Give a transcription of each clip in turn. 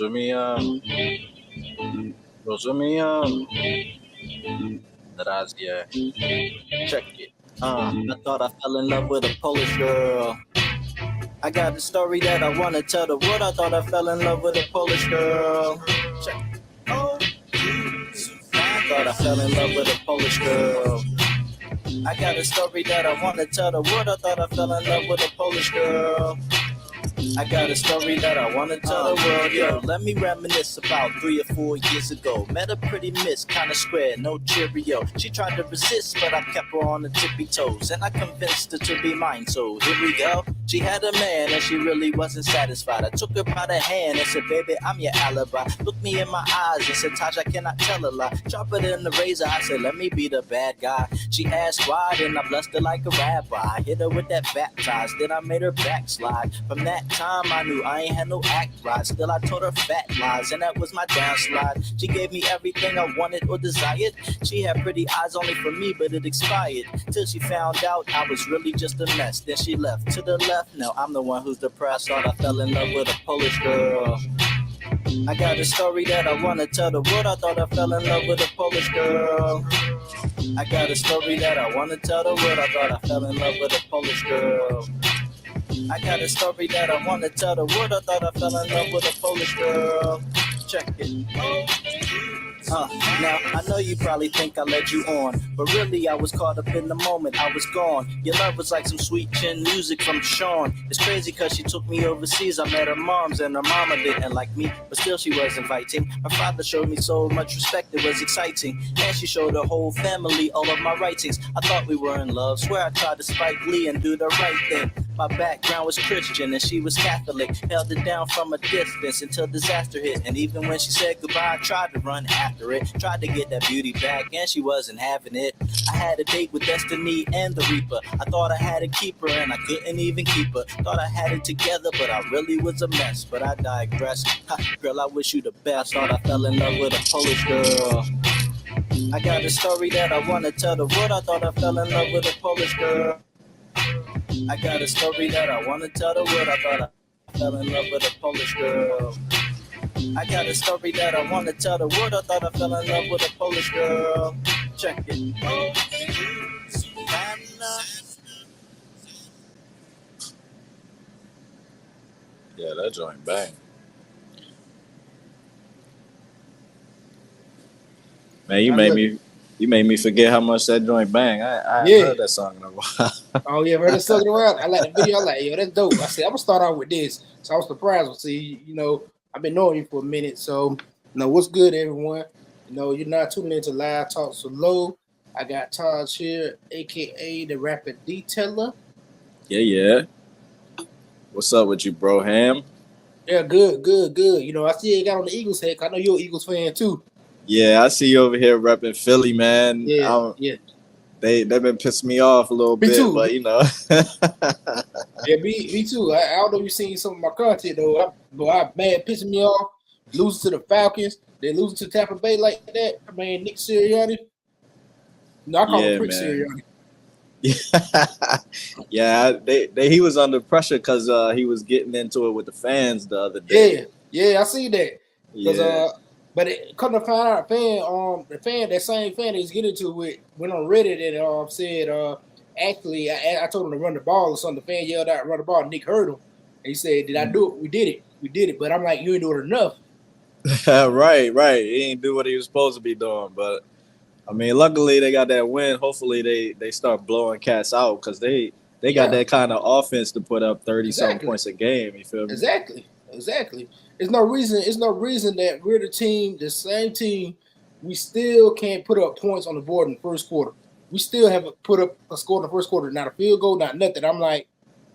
Rosumiam, Rosumiam, Razia. Check it. I thought I fell in love with a Polish girl. I got a story that I wanna tell the world. I thought I fell in love with a Polish girl. Check it. Oh, I thought I fell in love with a Polish girl. I got a story that I wanna tell the world. I thought I fell in love with a Polish girl. I got a story that I wanna tell the world, yo. Let me reminisce about 3 or 4 years ago. Met a pretty miss, kinda square, no Cheerio. She tried to resist, but I kept her on the tippy toes, and I convinced her to be mine. So here we go. She had a man, and she really wasn't satisfied. I took her by the hand and said, "Baby, I'm your alibi." Looked me in my eyes and said, "Taj, I cannot tell a lie." Sharper than the razor, I said, "Let me be the bad guy." She asked why, and I blessed her like a rabbi. I hit her with that baptized, then I made her backslide. From that time I knew I ain't had no act right. Still I told her fat lies, and that was my downslide. She gave me everything I wanted or desired. She had pretty eyes only for me, but it expired. Till she found out I was really just a mess. Then she left to the left, now I'm the one who's depressed. Thought I fell in love with a Polish girl. I got a story that I wanna tell the world. I thought I fell in love with a Polish girl. I got a story that I wanna tell the world. I thought I fell in love with a Polish girl. I got a story that I wanna tell the world. I thought I fell in love with a Polish girl. Check it. Now, I know you probably think I led you on, but really I was caught up in the moment, I was gone. Your love was like some sweet chin music from Sean. It's crazy cause she took me overseas. I met her moms and her mama didn't like me, but still she was inviting. Her father showed me so much respect, it was exciting. And she showed her whole family all of my writings. I thought we were in love, swear I tried to Spike Lee and do the right thing. My background was Christian and she was Catholic. Held it down from a distance until disaster hit. And even when she said goodbye, I tried to run after it. Tried to get that beauty back and she wasn't having it. I had a date with Destiny and the Reaper. I thought I had to keep her and I couldn't even keep her. Thought I had it together but I really was a mess. But I digress. Girl, I wish you the best. Thought I fell in love with a Polish girl. I got a story that I wanna tell the world. I thought I fell in love with a Polish girl. I got a story that I wanna tell the world. I thought I fell in love with a Polish girl. I got a story that I wanna tell the world. I thought I fell in love with a Polish girl. Check it. Yeah, that joint bang. Man, you made me forget how much that joint bang. I haven't heard that song in a while. Oh yeah, heard it sucking around. I like the video. I like, yo, that's dope. I said I'm gonna start out with this. So I was surprised to see, I've been knowing you for a minute. So, what's good, everyone? You're not tuning into Live Talk So Low. I got Taj here, aka the Rapid Detailer. Yeah. What's up with you, bro, Ham? Yeah, good. I see you got on the Eagles head. I know you're an Eagles fan too. Yeah, I see you over here repping Philly, man. Yeah. They've been pissing me off a little bit, too. But Yeah, me too. I don't know if you've seen some of my content though. I man pissing me off. Losing to the Falcons, they losing to Tampa Bay like that. I mean, Nick Sirianni. I call him Prick Sirianni. Yeah, he was under pressure because he was getting into it with the fans the other day. Yeah, I see that. But come to find out, that same fan he's getting to it went on Reddit and said, actually, I told him to run the ball or something. The fan yelled out, "Run the ball." Nick heard him. And he said, "Did I do it? We did it." But I'm like, you ain't doing enough. Right. He ain't do what he was supposed to be doing. But I mean, luckily they got that win. Hopefully they start blowing cats out because they got that kind of offense to put up 30-something points a game. You feel me? Exactly. There's no reason that we're the same team. We still can't put up points on the board in the first quarter. We still haven't put up a score in the first quarter, not a field goal, not nothing. I'm like,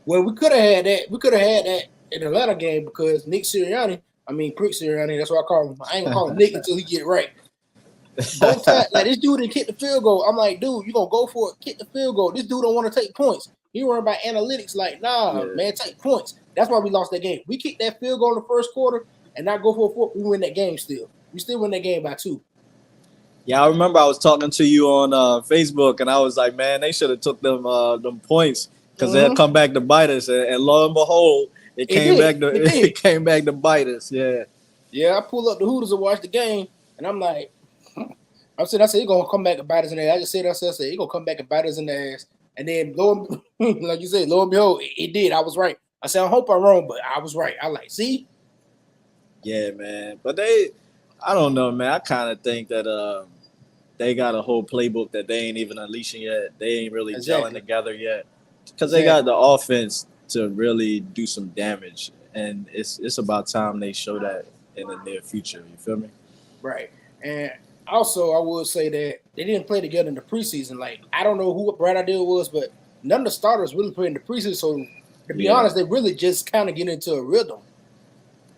well, we could have had that. We could have had that in the Atlanta game because Prick Sirianni, that's what I call him. I ain't gonna call him Nick until he get it right. Both times, like this dude didn't kick the field goal. I'm like, dude, you gonna go for it, kick the field goal. This dude don't want to take points. He worried about analytics, like, man, take points. That's why we lost that game. We kicked that field goal in the first quarter and not go for a fourth, we win that game still. We still win that game by 2. Yeah, I remember I was talking to you on Facebook, and I was like, man, they should have took them points because they'll come back to bite us. And lo and behold, it came back to bite us. Yeah. Yeah, I pull up the Hooters and watch the game, and I'm like, I said, he's gonna come back and bite us in the ass. I just said, he's gonna come back and bite us in the ass. And then like you said, lo and behold, it did. I was right. I said, I hope I'm wrong, but I was right. I like, see? Yeah, man. But I don't know, man. I kind of think that they got a whole playbook that they ain't even unleashing yet. They ain't really gelling together yet because they got the offense to really do some damage, and it's about time they show that in the near future. You feel me? Right. And also, I would say that they didn't play together in the preseason. Like, I don't know who what Brad idea was, but none of the starters really played in the preseason. So, to be honest, they really just kind of get into a rhythm.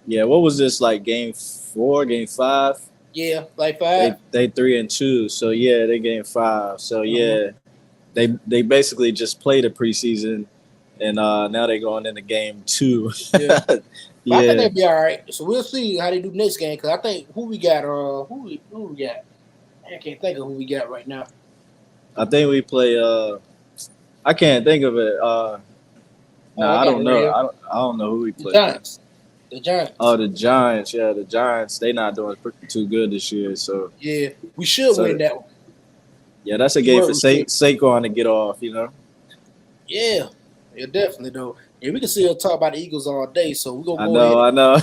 Yeah. What was this like? Game 4, game 5? Yeah, like 5. They 3-2. So yeah, they game 5. So yeah, they basically just played a preseason, and now they're going into game 2. Yeah. I think they'll be all right. So we'll see how they do next game. Because I think who we got? Who we got? I can't think of who we got right now. I think we play. I can't think of it. I don't know. I don't know who we play. The Giants. Oh, the Giants. Yeah, the Giants. They not doing too good this year. So yeah, we should win that one. Yeah, that's a game for Saquon to get off. You know. Yeah, definitely though. Yeah, we can still talk about the Eagles all day, so we're gonna go ahead. I know.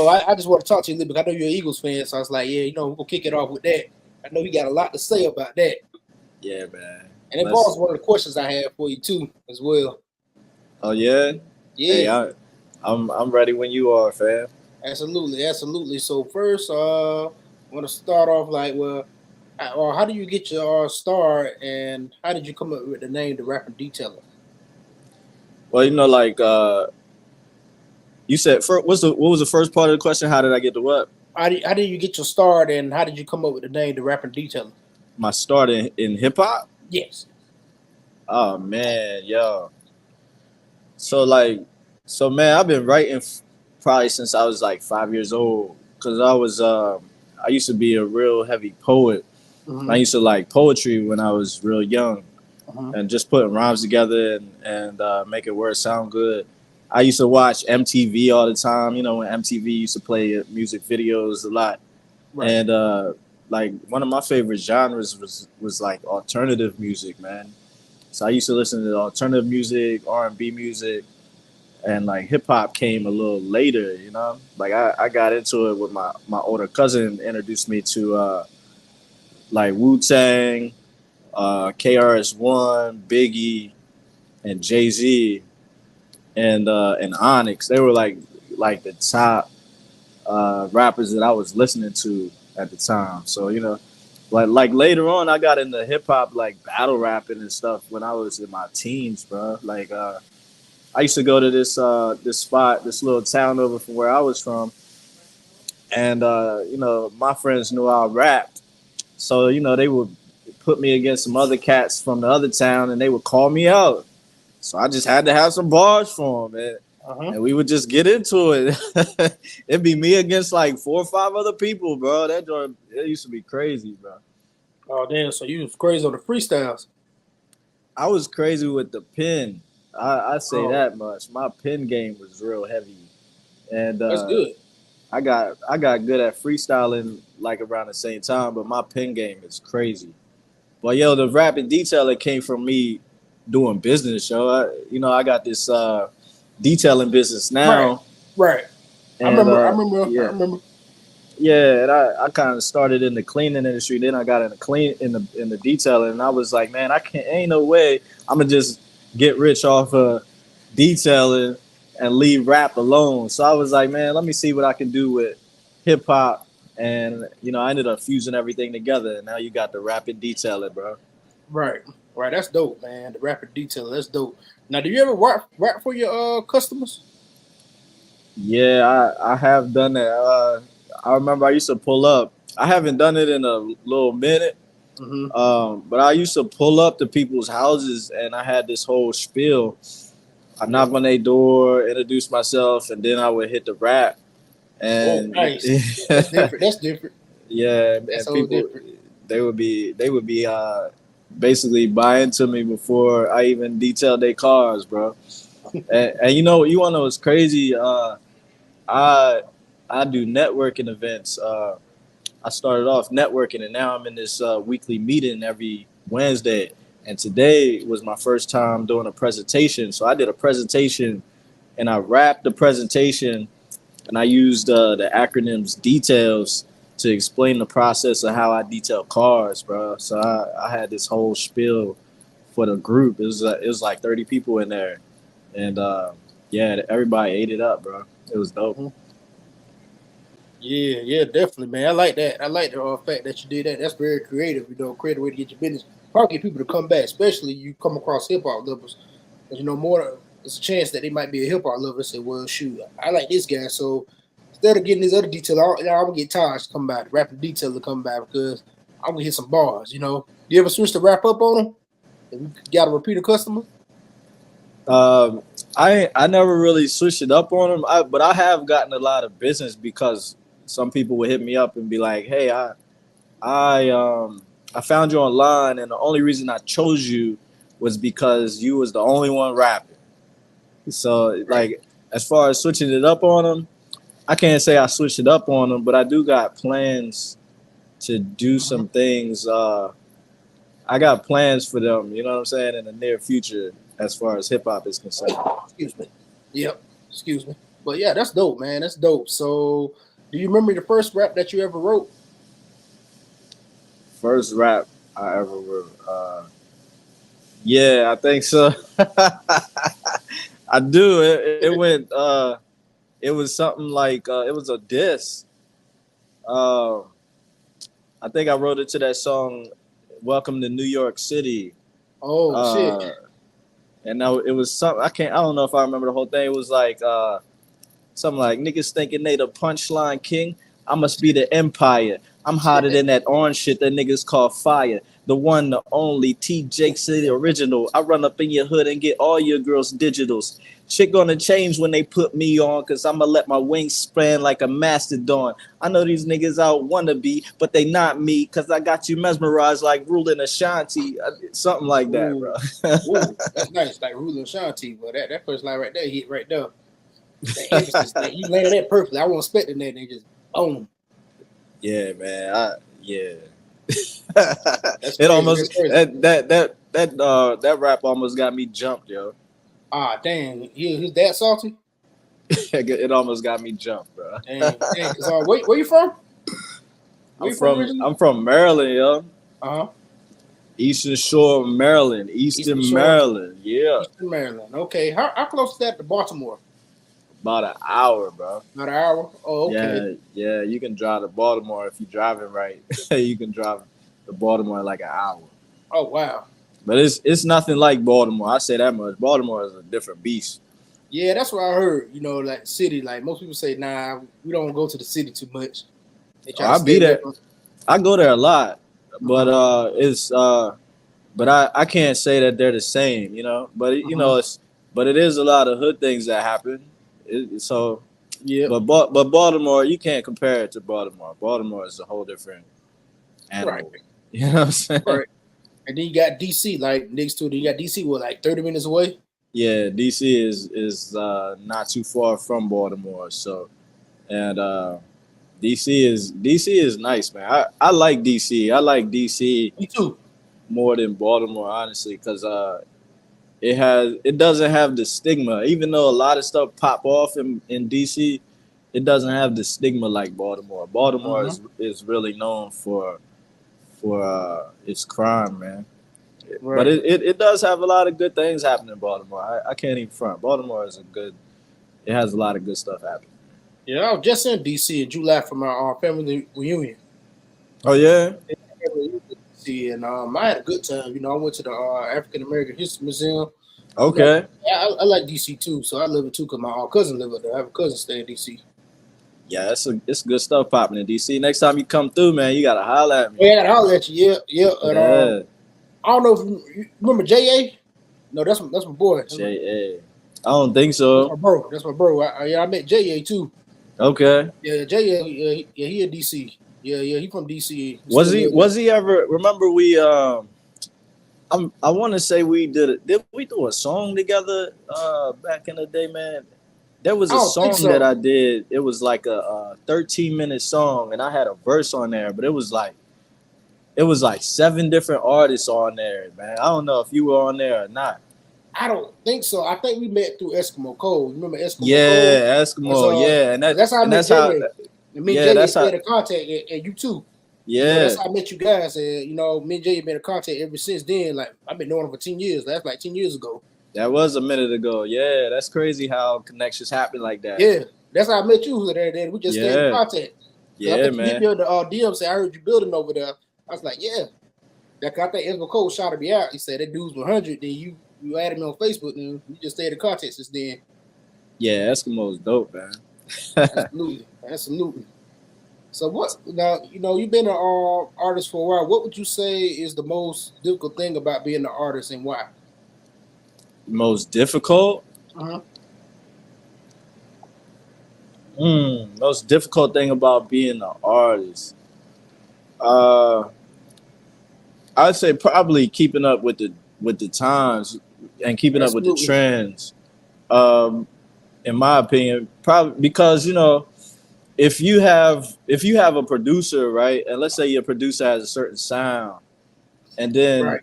I just want to talk to you a little bit. I know you're an Eagles fan, so I was like, yeah, we're gonna kick it off with that. I know you got a lot to say about that. Yeah, man. And it was one of the questions I had for you too, as well. Oh yeah. Yeah. Hey, I'm ready when you are, fam. Absolutely. So first, I want to start off how do you get your start, and how did you come up with the name, The Rapper Detailer? Well, you said what was the first part of the question? How did I get to what? How did you get your start, and how did you come up with the name, The Rapper Detailer? My start in hip hop? Yes. Oh man, yo. So man, I've been writing probably since I was like 5 years old, because I used to be a real heavy poet. Mm-hmm. I used to like poetry when I was real young. And just putting rhymes together and making words sound good. I used to watch MTV all the time. You know, when MTV used to play music videos a lot. Right. And like one of my favorite genres was like alternative music, man. So I used to listen to alternative music, R&B music, and like hip hop came a little later. You know, like I got into it with my older cousin introduced me to like Wu-Tang, KRS-One, Biggie, and Jay-Z, and Onyx. They were like the top rappers that I was listening to at the time. So like later on, I got into hip hop, like battle rapping and stuff when I was in my teens, bro. Like I used to go to this spot, this little town over from where I was from, and my friends knew I rapped, so they would put me against some other cats from the other town, and they would call me out. So I just had to have some bars for them, and we would just get into it. It'd be me against like 4 or 5 other people, bro. It used to be crazy, bro. Oh damn! So you was crazy on the freestyles. I was crazy with the pen. I say that much. My pen game was real heavy, and that's good. I got good at freestyling like around the same time, but my pen game is crazy. But the rapping detailer came from me doing business, yo. I got this detailing business now. Right. And, I remember. Yeah, and I kind of started in the cleaning industry. Then I got in the detailing, and I was like, man, ain't no way I'm gonna just get rich off of detailing and leave rap alone. So I was like, man, let me see what I can do with hip hop. And I ended up fusing everything together, and now you got the rapid detailer, bro. Right. That's dope, man. The rapid detailer, that's dope. Now, do you ever rap for your customers? Yeah, I have done that. I remember I used to pull up. I haven't done it in a little minute, but I used to pull up to people's houses, and I had this whole spiel. I knock on their door, introduce myself, and then I would hit the rap. And nice. That's different. Yeah, that's and people different. They would be basically buying to me before I even detailed their cars, bro. and you want to know what's crazy? I do networking events. I started off networking, and now I'm in this weekly meeting every Wednesday. And today was my first time doing a presentation. So I did a presentation, and I wrapped the presentation, and I used the acronyms details to explain the process of how I detail cars, bro. So I had this whole spiel for the group. It was like 30 people in there, and yeah, everybody ate it up, bro. It was dope. Mhm. Yeah, definitely, man. I like that. I like the fact that you did that. That's very creative, creative way to get your business. Probably get people to come back, especially you come across hip hop lovers. Because more, there's a chance that they might be a hip hop lover and say, well, shoot, I like this guy. So instead of getting this other detail, I'm gonna get Taj to come back, rapping detail to come back because I'm gonna hit some bars. You ever switch to wrap up on them? If you got a repeater customer? I never really switched it up on them, but I have gotten a lot of business because some people would hit me up and be like, "Hey, I found you online, and the only reason I chose you was because you was the only one rapping." So, like, as far as switching it up on them, I can't say I switched it up on them, but I do got plans to do some things. I got plans for them, you know what I'm saying, in the near future as far as hip hop is concerned. Excuse me. Yep. Excuse me. But yeah, that's dope, man. That's dope. So, do you remember the first rap that you ever wrote? First rap I ever wrote. Yeah, I think so. I do. It went. It was something like it was a diss. Uh, I think I wrote it to that song, "Welcome to New York City." Oh shit. And now it was something I don't know if I remember the whole thing. It was like something like niggas thinking they the punchline king. I must be the empire. I'm hotter than that orange shit that niggas call fire. The one, the only TJ City original. I run up in your hood and get all your girls digitals. Shit gonna change when they put me on, cause I'ma let my wings span like a mastodon. I know these niggas out wanna be, but they not me, cause I got you mesmerized like ruling Ashanti. Something like that, bro. Ooh, that's nice, like ruling Ashanti. But that first line right there hit right there. The emphasis, that you landed that perfectly. I wasn't expecting that, and just boom. Yeah, man. Yeah. That's It crazy. almost That's crazy. that rap almost got me jumped, yo. Ah, dang. He's that salty? It almost got me jumped, bro. Dang. Cause, where you from? Where you from originally? I'm from Maryland, yo. Uh-huh. Eastern Shore, Maryland. Eastern Shore. Maryland, yeah. Eastern Maryland. Okay. How close is that to Baltimore? About an hour, bro. About an hour? Oh, okay. Yeah. You can drive to Baltimore if you're driving right. You can drive to Baltimore in like an hour. Oh, wow. But it's nothing like Baltimore. I say that much. Baltimore is a different beast. Yeah, that's what I heard. Like city. Like most people say, nah, we don't go to the city too much. I be there. I go there a lot, but but I can't say that they're the same, But but it is a lot of hood things that happen. So yeah. But Baltimore, you can't compare it to Baltimore. Baltimore is a whole different animal. Right. You know what I'm saying? Right. And then you got DC, like next to it. You got DC, like 30 minutes away? Yeah, DC is not too far from Baltimore. So, and DC is nice, man. I like DC. I like DC. Me too. More than Baltimore, honestly, because it doesn't have the stigma. Even though a lot of stuff pop off in DC, it doesn't have the stigma like Baltimore. Baltimore is really known for its crime, man. Right. But it does have a lot of good things happening in Baltimore. I can't even front. Baltimore it has a lot of good stuff happening. Yeah, I was just in DC in July for my family reunion. Oh yeah. And I had a good time. I went to the African American History Museum. Okay. I like DC too, so I live it too because my cousin live there. I have a cousin stay in DC. Yeah, it's good stuff popping in DC. Next time you come through, man, you gotta holler at me. Yeah, I gotta holler at you. Yeah. And, I don't know if you remember J.A. No, that's my boy. J.A. I don't think so. That's my bro. I met J.A. too. Okay. Yeah, J.A. Yeah, he in DC. Yeah, he from DC. Was he ever? Remember we I want to say we did we do a song together back in the day, man. there was I a don't think song that so. I did. It was like a 13-minute song, and I had a verse on there, but it was like 7 different artists on there, man. I don't know if you were on there or not. I don't think so. I think we met through Eskimo Cole. You remember Eskimo Cole? Yeah, That's Eskimo. Yeah, and that that's how I and met that's how. J. And me and Yeah, Jay that's how. stayed in contact, and you too. You know, that's Yeah, how I met you guys. And you know, me and Jay have been in contact ever since then. Like I've been knowing him for 10 years. That's like 10 years ago. that was a minute ago. Yeah, that's crazy how connections happen like that. Yeah, that's how I met you there. Then we just stayed in Yeah, contact. Cause I yeah, think you hit man. me on the DM say I heard you building over there. I was like, yeah. That I think Eskimo Cole shouted me out. He said that dude's 100. Then you added me on Facebook, and we just stayed in contact since then. Yeah, Eskimo's dope, man. Absolutely, absolutely. So what now? You know, you've been an artist for a while. What would you say is the most difficult thing about being an artist, and why? Most difficult. Uh-huh. Most difficult thing about being an artist. Uh, I'd say probably keeping up with the times and keeping up with the Absolutely. trends. Um, in my opinion, probably because if you have a producer, right, and let's say your producer has a certain sound, and then Right.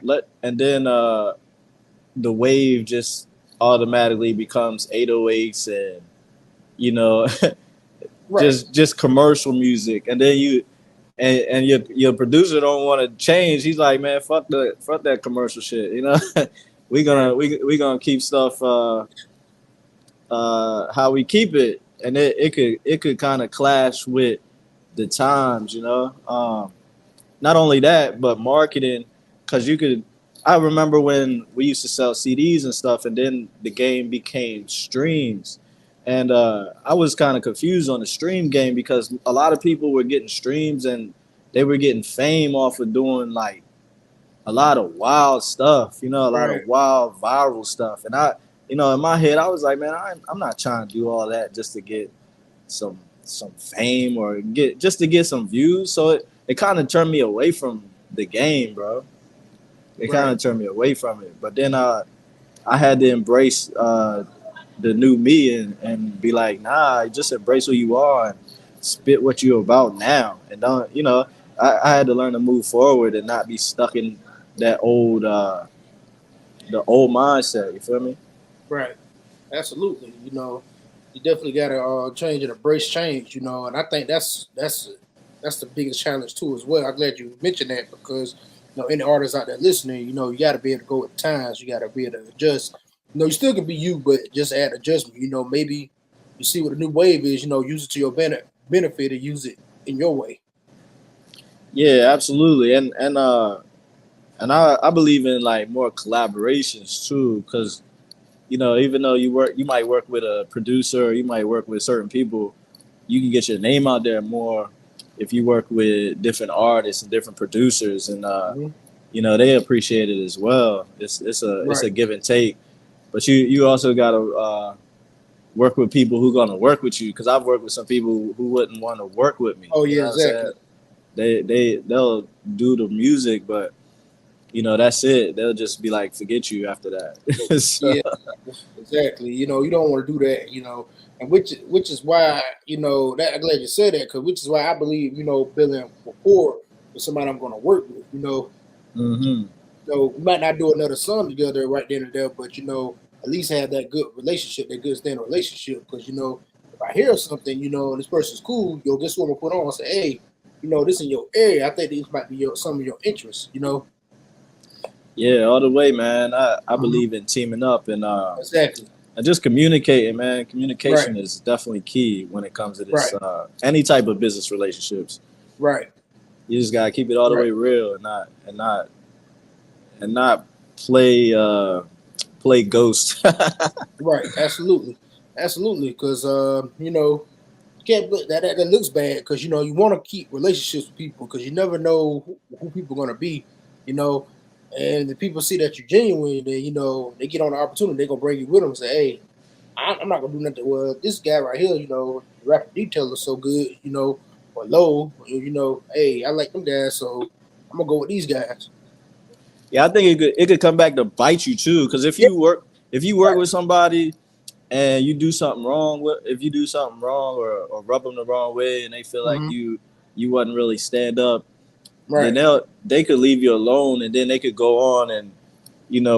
the wave just automatically becomes 808s and you know Right. just commercial music, and then and your producer don't want to change. He's like, man, fuck that commercial shit. we Right. gonna we gonna keep stuff how we keep it, and it could kind of clash with the times. Not only that, but marketing, because you could. I remember when we used to sell CDs and stuff, and then the game became streams, and I was kind of confused on the stream game because a lot of people were getting streams and they were getting fame off of doing like a lot of wild stuff, a lot Right. of wild viral stuff, and in my head, I was like, man, I'm not trying to do all that just to get some fame or get some views. So it kind of turned me away from the game, bro. It kind Right. of turned me away from it. But then I had to embrace the new me and be like, nah, just embrace who you are and spit what you're about now. And don't, I had to learn to move forward and not be stuck in that the old mindset. You feel me? Right. Absolutely. You know, you definitely got to change and embrace change. You know, and I think that's the biggest challenge too as well. I'm glad you mentioned that because any artists out there listening, you got to be able to go with the times. You got to be able to adjust. You still can be you, but just add adjustment. Maybe you see what the new wave is. Use it to your benefit and use it in your way. Yeah, absolutely. And I believe in like more collaborations too, because even though you might work with a producer, or you might work with certain people, you can get your name out there more if you work with different artists and different producers, and Hmm. they appreciate it as well. It's Right. a give and take, but you also gotta work with people who gonna work with you, because I've worked with some people who wouldn't want to work with me. Oh You yeah, know what I'm saying? exactly. They'll do the music, but that's it. They'll just be like, forget you after that. So, Yeah, exactly. You don't want to do that. And which is why that I'm glad you said that because which is why I believe building rapport with somebody I'm going to work with. hmm We might not do another song together right then and there, but at least have that good relationship, that good standing relationship. Because if I hear something, this person's cool, guess what I'm gonna put on? Say, hey, this in your area. I think this might be some of your interests. Yeah, all the way, man. I Mhm. believe in teaming up Exactly. and just communicating, man. Right. Communication is definitely key when it comes to this Right. any type of business relationships. Right. You just gotta keep it all the Right. way real and not play ghost. Right. Absolutely. Absolutely. Because you can't put that looks bad because you want to keep relationships with people because you never know who people are going to be. You know, and the people see that you're genuine, then they get on the opportunity, they're gonna bring you with them and say, "Hey, I'm not gonna do nothing." Well, this guy right here, the rapper detail is so good, or low, hey, I like them guys, so I'm gonna go with these guys. Yeah, I think it could come back to bite you too. Because if Yeah, you work right, with somebody and you do something wrong if you do something wrong or rub them the wrong way, and they feel like you wasn't really stand up, Right. then they could leave you alone, and then they could go on and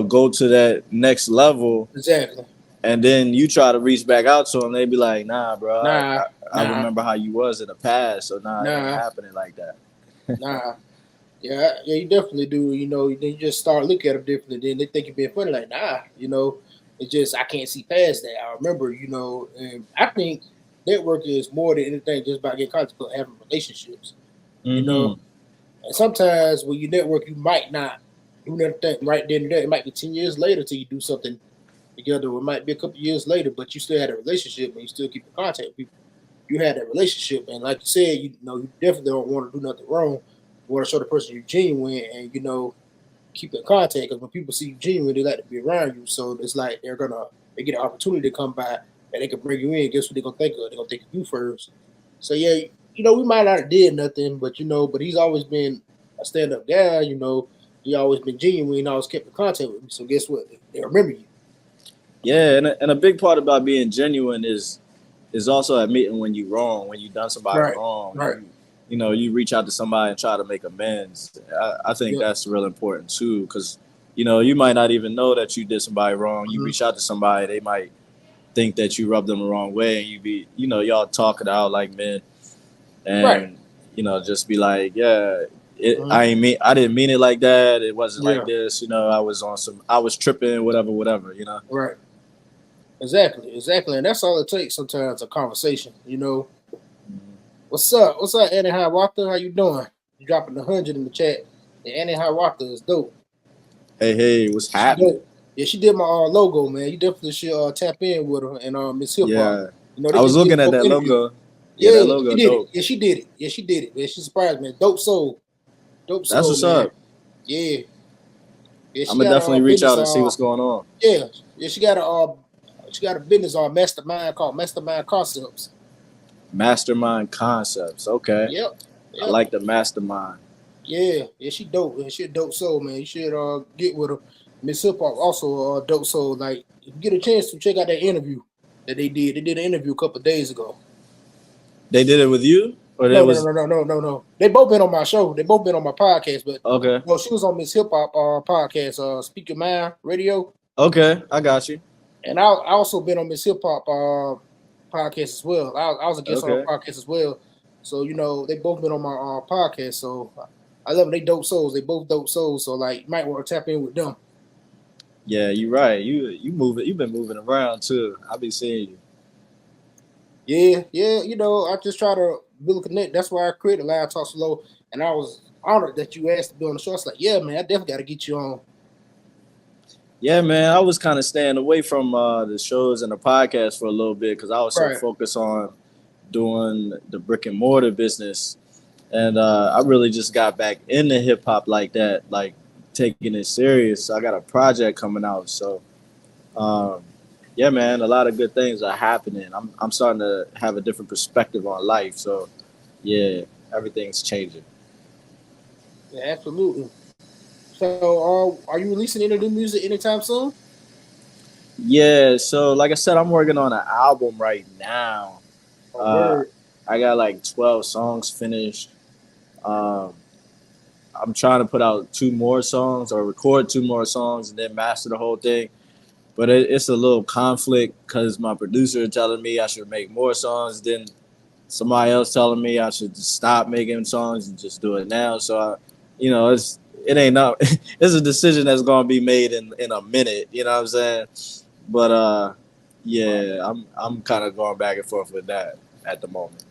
go to that next level. Exactly. And then you try to reach back out to them, they be like, "Nah, bro, I Nah. remember how you was in the past, so it ain't Nah. happening like that." Nah. Yeah, you definitely do. Then you just start looking at them differently. Then they think you're being funny. Like, nah, it's just I can't see past that. I remember, and I think networking is more than anything just about getting contact, but having relationships. Mm-hmm. And sometimes when you network, you might not do anything right then and there. It might be 10 years later till you do something together. Or it might be a couple years later, but you still had a relationship and you still keep in contact with people. You had that relationship, and like you said, you definitely don't want to do nothing wrong. You want to show the person you're genuine, and keep in contact. Because when people see you genuine, they like to be around you. So it's like they get an opportunity to come by and they can bring you in. Guess what they're gonna think of? They're gonna think of you first. So yeah, we might not have did nothing, but but he's always been a stand up guy. He always been genuine. Always kept in contact with me. So guess what? They remember you. Yeah, and a big part about being genuine is also admitting when you're wrong, when you done somebody Right. wrong. Right. You reach out to somebody and try to make amends. I think Yep. that's real important too, because you might not even know that you did somebody wrong. You reach out to somebody, they might think that you rubbed them the wrong way, and y'all talk it out like men, Right. and just be like, yeah, I didn't mean it like that. It wasn't Yeah. like this. I was tripping, whatever. Right. Exactly, and that's all it takes sometimes, a conversation. What's up? What's up, Annie Hiawatha? How you doing? You dropping 100 in the chat. And Annie Hiawatha is dope. Hey, what's She happening? dope. Yeah, she did my logo, man. You definitely should tap in with her and Miss Hip Hop. Yeah, They I was just did looking a at dope that interview. logo. Yeah, Yeah, that logo she did dope. it. Yeah, she did it. Yeah, she did it. Man, she surprised me. Dope soul. Dope That's soul, what's man. up. Yeah. Yeah, I'm she gonna got definitely a reach business. out and see what's going on. Yeah, she got a business mastermind called Mastermind Concepts. Mastermind concepts. Okay, Yep. I Yep. like the mastermind. Yeah, she dope. And she a dope soul, man. You should get with her. Miss Hip Hop also dope soul. Like, if you get a chance to check out that interview that they did. They did an interview a couple of days ago. They did it with you, or No, it no, was no, no, no, no, no. They both been on my show. They both been on my podcast, but okay. no, she was on Miss Hip Hop podcast, Speak Your Mind Radio. Okay, I got you. And I also been on Miss Hip Hop podcast as well. I was a guest on her Okay. podcast as well. So they both been on my podcast. So I love them. They dope souls. They both dope souls. So like, you might want to tap in with them. Yeah, you're right. You move it. You've been moving around too. I be seeing you. Yeah. I just try to build a connect. That's why I created Live Talk Slow. And I was honored that you asked to be on the show. It's like, yeah, man, I definitely got to get you on. Yeah, man. I was kind of staying away from the shows and the podcast for a little bit because I was so Right. focused on doing the brick and mortar business, and I really just got back into hip hop like that, like taking it serious. So I got a project coming out, so yeah, man, a lot of good things are happening. I'm starting to have a different perspective on life. So yeah, everything's changing. Yeah, absolutely. So, are you releasing any new music anytime soon? Yeah, so like I said, I'm working on an album right now. Word. I got like 12 songs finished. Um, I'm trying to put out 2 more songs or record 2 more songs and then master the whole thing. But it's a little conflict because my producer telling me I should make more songs, then somebody else telling me I should just stop making songs and just do it now. So, it ain't not. It's a decision that's gonna be made in a minute. You know what I'm saying? But yeah, I'm kind of going back and forth with that at the moment.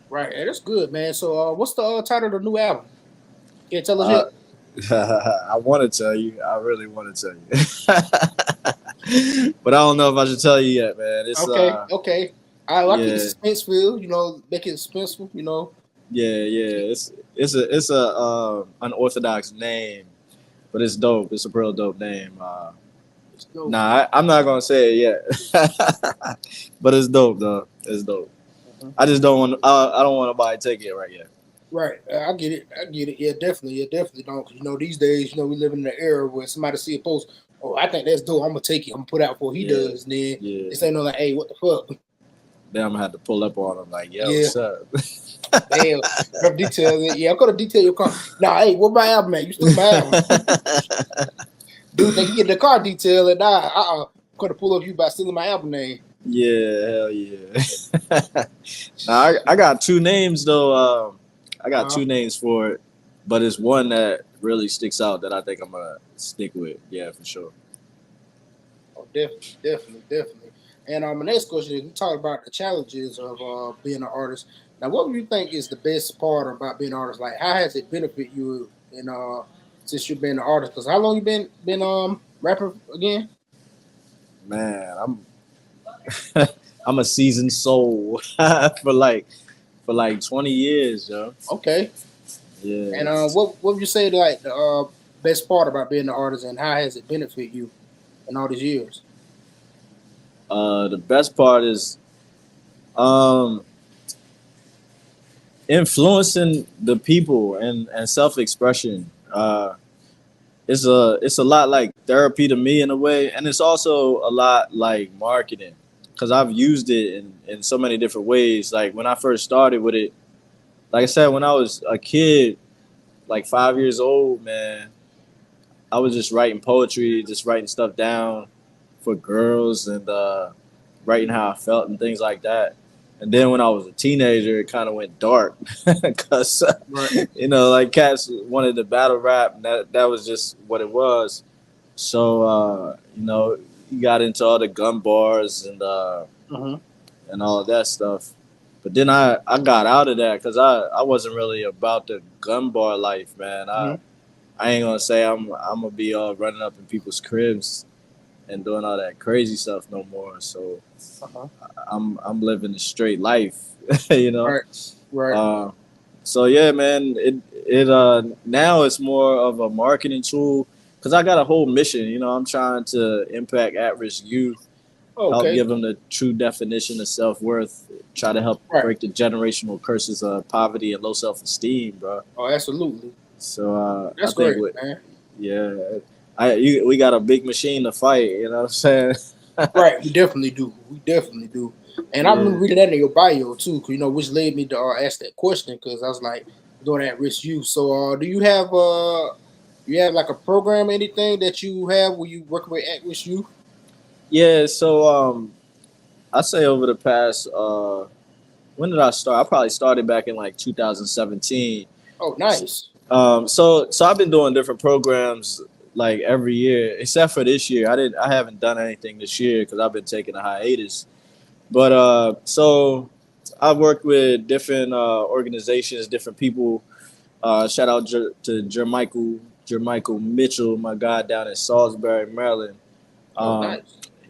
Right. Yeah, that's good, man. So, what's the title of the new album? Can you tell us Uh, yet? I want to tell you. I really want to tell you. But I don't know if I should tell you yet, man. It's Okay. I like it yeah, suspenseful, make it suspenseful, yeah. It's a unorthodox name, but it's dope. It's a real dope name. It's dope. Nah, I'm not gonna say it yet, but it's dope though. It's dope. Mm-hmm. I just don't want. I don't want to buy a ticket right yet. Right. I get it. Yeah, definitely don't. Because, these days, we live in an era where somebody see a post Oh, I think that's dope. I'm gonna take it. I'm gonna put out what he does. And then this ain't no like, hey, what the fuck? Then I'm gonna have to pull up on him like, yo, Yeah. what's up? Damn, rough details. Yeah, I'm gonna detail your car. Nah, hey, what my album at? You still my album? Dude, think you get the car detail and I'm gonna pull up you by stealing my album name. Yeah, hell yeah. Now I got two names though. I got two names for it, but it's one that really sticks out that I think I'm gonna stick with. Yeah, for sure. Oh, definitely. And my next question is: we talk about the challenges of being an artist. Now, what do you think is the best part about being an artist? Like, how has it benefited you in since you've been an artist? Because how long you been rapping again? Man, I'm a seasoned soul for like 20 years, yo. Okay. Yeah. And what would you say like the best part about being an artist, and how has it benefited you in all these years? The best part is influencing the people and self-expression. It's a lot like therapy to me in a way, and it's also a lot like marketing because I've used it in so many different ways. Like when I first started with it, like I said, when I was a kid, like 5 years old, man, I was just writing poetry, just writing stuff down for girls and writing how I felt and things like that. And then when I was a teenager, it kind of went dark because, you know, like cats wanted to battle rap, and that was just what it was. So, you know, you got into all the gun bars and all of that stuff. But then I got out of that because I wasn't really about the gun bar life, man. I ain't gonna say I'm gonna be running up in people's cribs and doing all that crazy stuff no more. So I'm living a straight life, you know. Right. So yeah, man. It now it's more of a marketing tool because I got a whole mission. You know, I'm trying to impact at-risk youth, help give them the true definition of self-worth, try to help break the generational curses of poverty and low self-esteem, bro. Oh, absolutely. So that's I think great, man. Yeah, we got a big machine to fight. You know what I'm saying? Right, we definitely do. And I remember reading that in your bio too, you know, which led me to ask that question because I was like, doing at-risk youth. So, do you have like a program, anything that you have where you work with at-risk youth? Yeah. So I say over the past when did I start? I probably started back in like 2017. Oh, nice. So I've been doing different programs like every year, except for this year. I haven't done anything this year because I've been taking a hiatus. But so I've worked with different organizations, different people. Shout out to Jermichael Mitchell, my guy down in Salisbury, Maryland. Nice.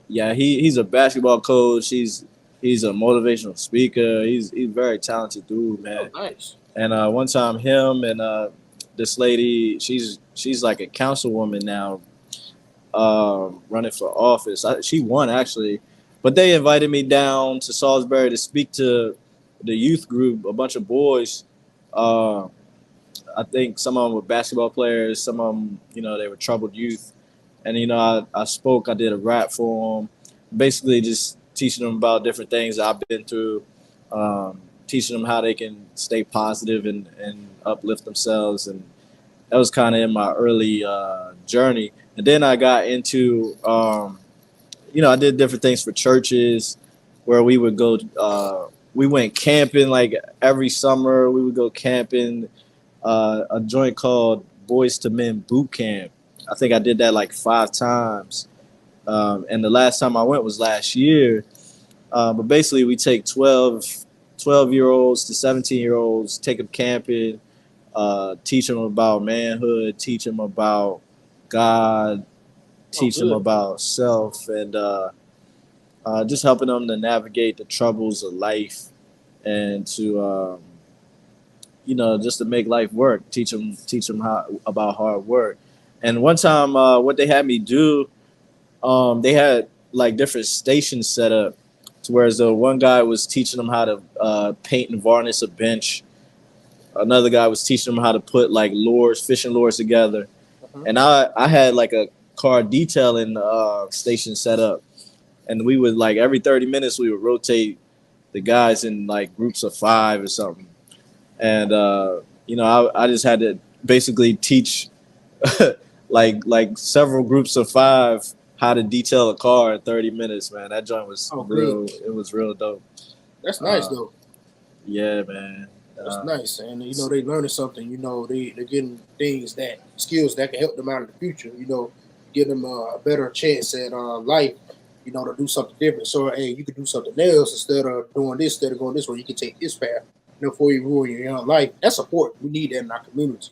Yeah, he's a basketball coach. He's a motivational speaker. He's very talented dude, man. Oh, nice. And one time, him and this lady, she's like a councilwoman now, running for office. She won actually, but they invited me down to Salisbury to speak to the youth group, a bunch of boys. I think some of them were basketball players, some of them, you know, they were troubled youth. And, you know, I spoke, I did a rap for them, basically just teaching them about different things I've been through, teaching them how they can stay positive and uplift themselves. And that was kind of in my early journey. And then I got into, you know, I did different things for churches where we would go, we went camping like every summer. We would go camping, a joint called Boys to Men Boot Camp. I think I did that like 5 times. And the last time I went was last year. But basically we take 12-year-olds to 17-year-olds, take them camping, teach them about manhood, teach them about God, teach them about self, and just helping them to navigate the troubles of life and to, you know, just to make life work, teach them how about hard work. And one time, what they had me do, they had like different stations set up, to whereas the one guy was teaching them how to paint and varnish a bench. Another guy was teaching them how to put like lures, fishing lures together. And I had like a car detailing station set up, and we would like every 30 minutes we would rotate the guys in like groups of 5 or something, and you know I just had to basically teach like several groups of 5 how to detail a car in 30 minutes. Man, that joint was real. Good. It was real dope. That's nice though. Yeah, man. That's nice, and you know they learning something. You know they're getting skills that can help them out in the future. You know, give them a better chance at life. You know, to do something different. So hey, you could do something else instead of doing this, instead of going this way. You can take this path. You know, before you ruin your young life. That's support. We need that in our community.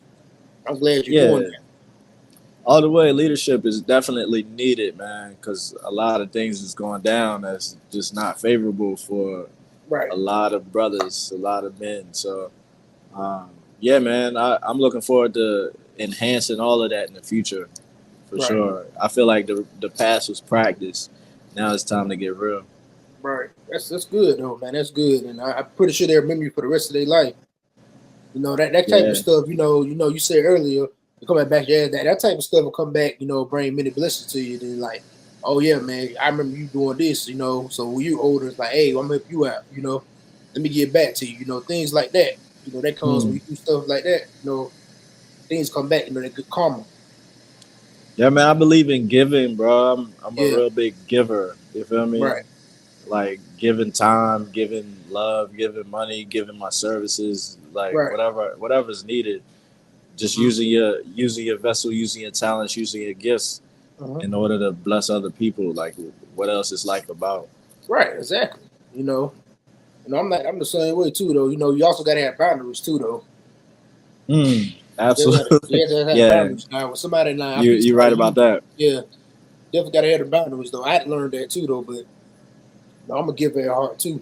I'm glad you're doing that. All the way, leadership is definitely needed, man, because a lot of things is going down that's just not favorable for a lot of brothers, a lot of men. So, yeah, man, I'm looking forward to enhancing all of that in the future, for sure. I feel like the past was practice. Now it's time to get real. Right. That's good, though, man. That's good, and I'm pretty sure they remember you for the rest of their life. You know that type of stuff. You know. You said earlier. Coming back, that type of stuff will come back, you know, bring many blessings to you. Then like, oh yeah, man, I remember you doing this, you know. So when you're older, it's like, hey, I'm gonna help you out, you know. Let me get back to you, you know, things like that. You know, that comes when you do stuff like that, you know, things come back, you know, that good karma. Yeah, man, I believe in giving, bro. I'm a real big giver. You feel me? Right. Like giving time, giving love, giving money, giving my services, like whatever's needed. Just using your vessel, using your talents, using your gifts in order to bless other people. Like, what else is life about? Right, exactly. You know, I'm the same way too, though. You know, you also got to have boundaries too, though. Absolutely. Boundaries. Now, with somebody now, you're right about that. Yeah, definitely got to have the boundaries, though. I had to learn that too, though. But I'm gonna give it a heart too.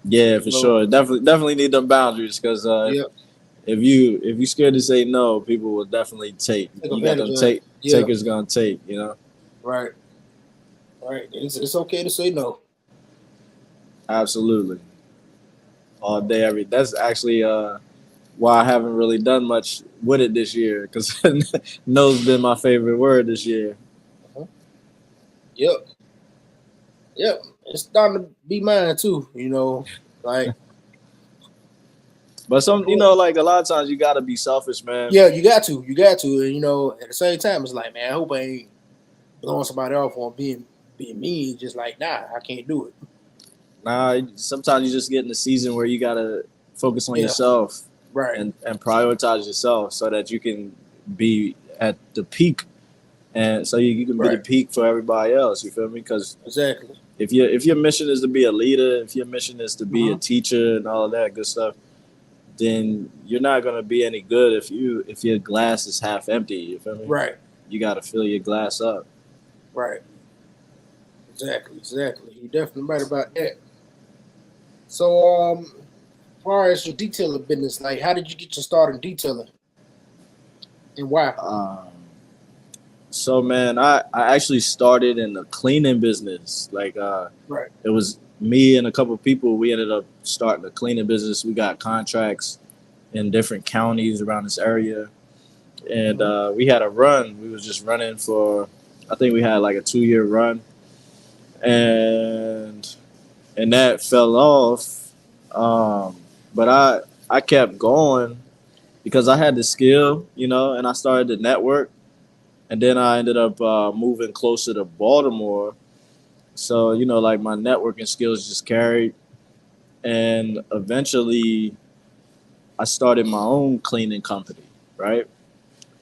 Yeah, for sure. Definitely need them boundaries because if you scared to say no, people will definitely take. You got them takers gonna take. You know. Right. It's okay to say no. Absolutely. All day, That's actually why I haven't really done much with it this year because no's been my favorite word this year. Yep. It's starting to be mine too. You know, like. But you know, like a lot of times you gotta be selfish, man. Yeah, you got to, and you know, at the same time, it's like, man, I hope I ain't blowing somebody off or being mean. Just like, nah, I can't do it. Nah, sometimes you just get in the season where you gotta focus on yourself, and prioritize yourself so that you can be at the peak, and so you can be the peak for everybody else. You feel me? Because if your mission is to be a leader, if your mission is to be a teacher and all of that good stuff, then you're not gonna be any good if your glass is half empty. You feel me? Right. You gotta fill your glass up. Right. Exactly. You're definitely right about that. So, as far as your detailing business, like, how did you get your start in detailing, and why? So, man, I actually started in the cleaning business. Like, it was me and a couple of people. We ended up starting a cleaning business. We got contracts in different counties around this area, and we had a run. We was just running for, I think we had like a 2-year run, and that fell off. But I kept going because I had the skill, you know, and I started to network. And then I ended up moving closer to Baltimore. So, you know, like my networking skills just carried. And eventually I started my own cleaning company, right?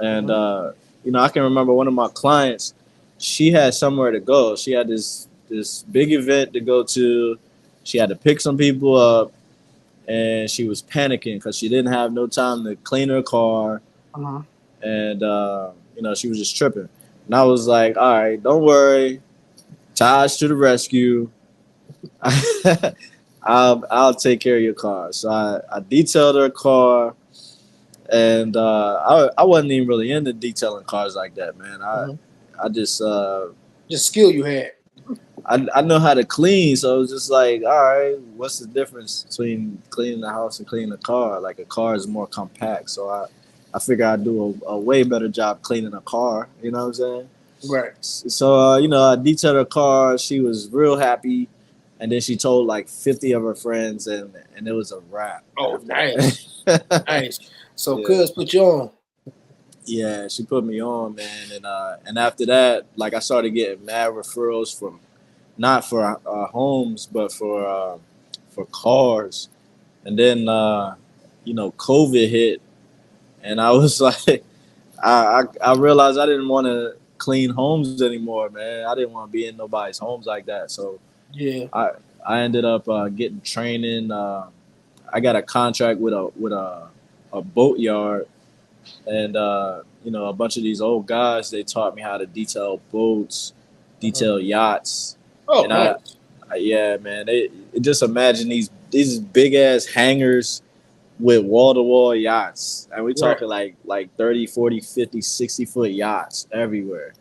And, you know, I can remember one of my clients, she had somewhere to go. She had this big event to go to. She had to pick some people up. And she was panicking because she didn't have no time to clean her car. And, you know, she was just tripping. And I was like, all right, don't worry. Taj to the rescue. I'll take care of your car. So I detailed her car. And I wasn't even really into detailing cars like that, man. I just skill you had. I know how to clean, so it was just like, all right, what's the difference between cleaning the house and cleaning a car? Like a car is more compact, so I figure I'd do a way better job cleaning a car. You know what I'm saying? Right. So I detailed her car. She was real happy, and then she told like 50 of her friends, and it was a wrap. Oh, after nice. that. Nice. So, Yeah. cuz put you on. Yeah, she put me on, man, and after that, like I started getting mad referrals from not for homes, but for cars, and then COVID hit, and I was like, I realized I didn't want to clean homes anymore, man. I didn't want to be in nobody's homes like that, so Yeah. I I ended up getting training. I got a contract with a boat yard, and a bunch of these old guys. They taught me how to detail boats, detail yachts, Oh, and nice. yeah, man. Just imagine these big ass hangars with wall to wall yachts, and we Right. talking like 30, 40, 50, 60 foot yachts everywhere.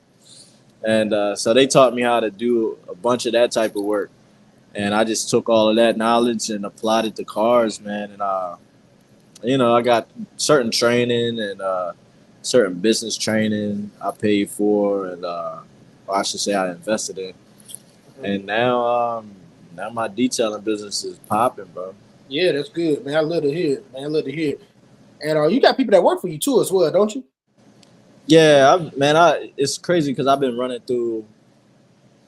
And so they taught me how to do a bunch of that type of work, and I just took all of that knowledge and applied it to cars, man. And I got certain training and certain business training I paid for, and or I should say I invested in. And now my detailing business is popping, bro. Yeah, that's good, man. I love to hear it, man. I love to hear it. And you got people that work for you too as well, don't you? Yeah, it's crazy because I've been running through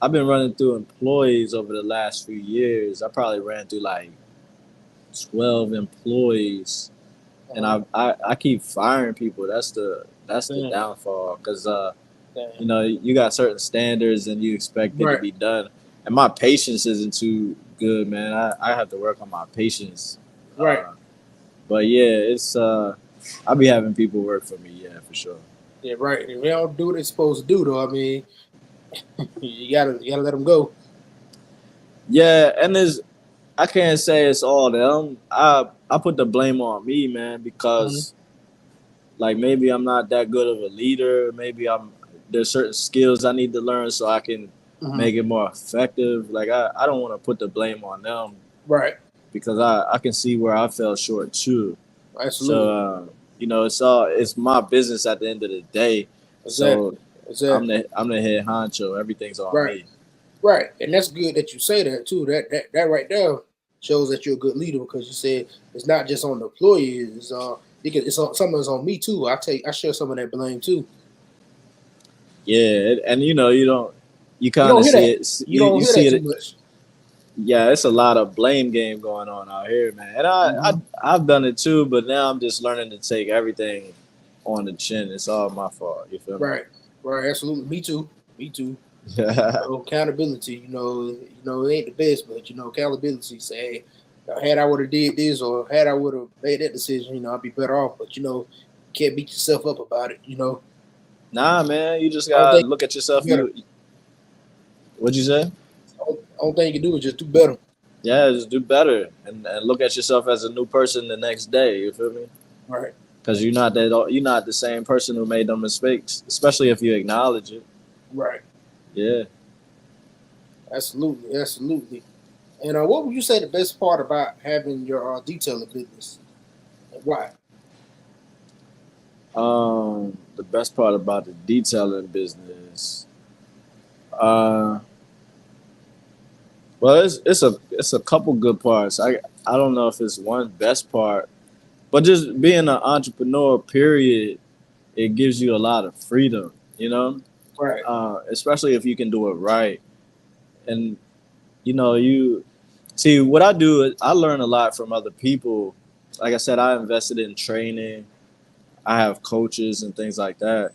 employees over the last few years. I probably ran through like 12 employees, and I keep firing people. That's the Damn. downfall because Damn. you got certain standards and you expect it to Right. be done, and my patience isn't too good, man. I have to work on my patience. Right. But yeah, it's I be having people work for me, yeah, for sure. Yeah, right. If they don't do what they're supposed to do, though, I mean, you gotta let them go. Yeah, and I can't say it's all them. I put the blame on me, man, Mm-hmm. because like maybe I'm not that good of a leader. Maybe there's certain skills I need to learn so I can Mm-hmm. make it more effective. Like I don't want to put the blame on them Right. because I can see where I fell short too. So Absolutely. it's my business at the end of the day. So Exactly. Exactly. I'm the head honcho. Everything's on Right. me. Right. And that's good that you say that too. That right there shows that you're a good leader because you said it's not just on the employees. It's on some of it's on me too. I share some of that blame too. Yeah, and you You kind don't of hear see that. it. You You don't you hear see that too it. much. Yeah, it's a lot of blame game going on out here, man. And Mm-hmm. I've done it too, but now I'm just learning to take everything on the chin. It's all my fault. You feel me? Right. Right. Absolutely. Me too. Me too. Yeah, Accountability. It ain't the best, but accountability. Say, hey, had I would have did this or had I would have made that decision, I'd be better off. But you can't beat yourself up about it. nah, man. You just I don't gotta think look at you yourself. do better. What'd you say? Only thing you can do is just do better. Yeah, just do better and look at yourself as a new person the next day. You feel me? Right. Because you're not the same person who made them mistakes, especially if you acknowledge it. Right. Yeah. Absolutely. Absolutely. And what would you say the best part about having your detailing business and why? The best part about the detailing business, uh, well, it's a couple good parts. I don't know if it's one best part, but just being an entrepreneur, period, it gives you a lot of freedom. Right. Especially if you can do it right. And you see what I do is I learn a lot from other people. Like I said, I invested in training. I have coaches and things like that.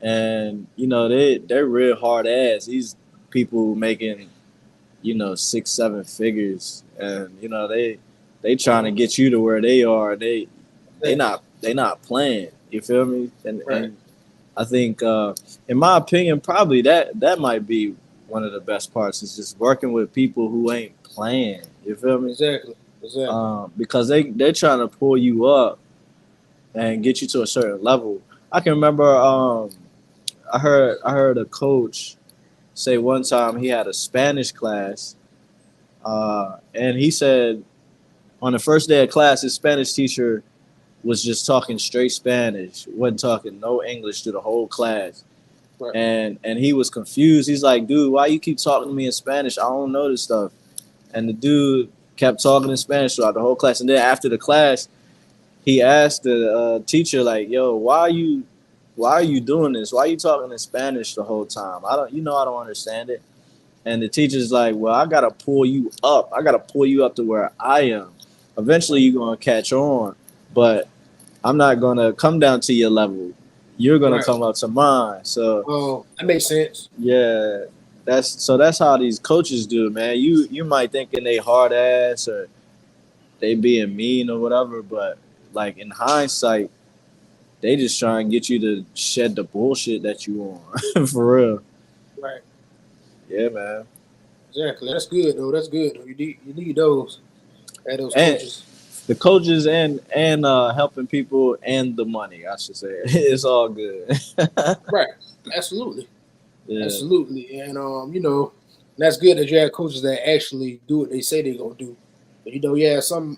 And they're real hard ass. These people making 6 7 figures, and they trying to Mhm. get you to where they are. Exactly. They not playing. You feel me? And Right. I think, in my opinion, probably that might be one of the best parts is just working with people who ain't playing. You feel me? Exactly. Exactly. Because they're trying to pull you up and get you to a certain level. I can remember, I heard a coach say one time he had a Spanish class, and he said on the first day of class, his Spanish teacher was just talking straight Spanish, wasn't talking no English through the whole class. Right. and he was confused. He's like, dude, why you keep talking to me in Spanish? I don't know this stuff. And the dude kept talking in Spanish throughout the whole class. And then after the class, he asked the teacher, like, yo, why are you doing this? Why are you talking in Spanish the whole time? I don't understand it. And the teacher's like, well, I gotta pull you up. I gotta pull you up to where I am. Eventually you're gonna catch on, but I'm not gonna come down to your level. You're gonna Right. come up to mine. So Oh, that makes sense. yeah, that's how these coaches do, man. You might thinking they hard ass or they being mean or whatever, but like in hindsight, they just try and get you to shed the bullshit that you want. For real. Right. Yeah, man. Exactly. That's good though. That's good though. You need those. Have those And coaches. the coaches and helping people and the money, I should say. It's all good. Right. Absolutely. Yeah. Absolutely. And that's good that you have coaches that actually do what they say they're gonna do. But yeah, some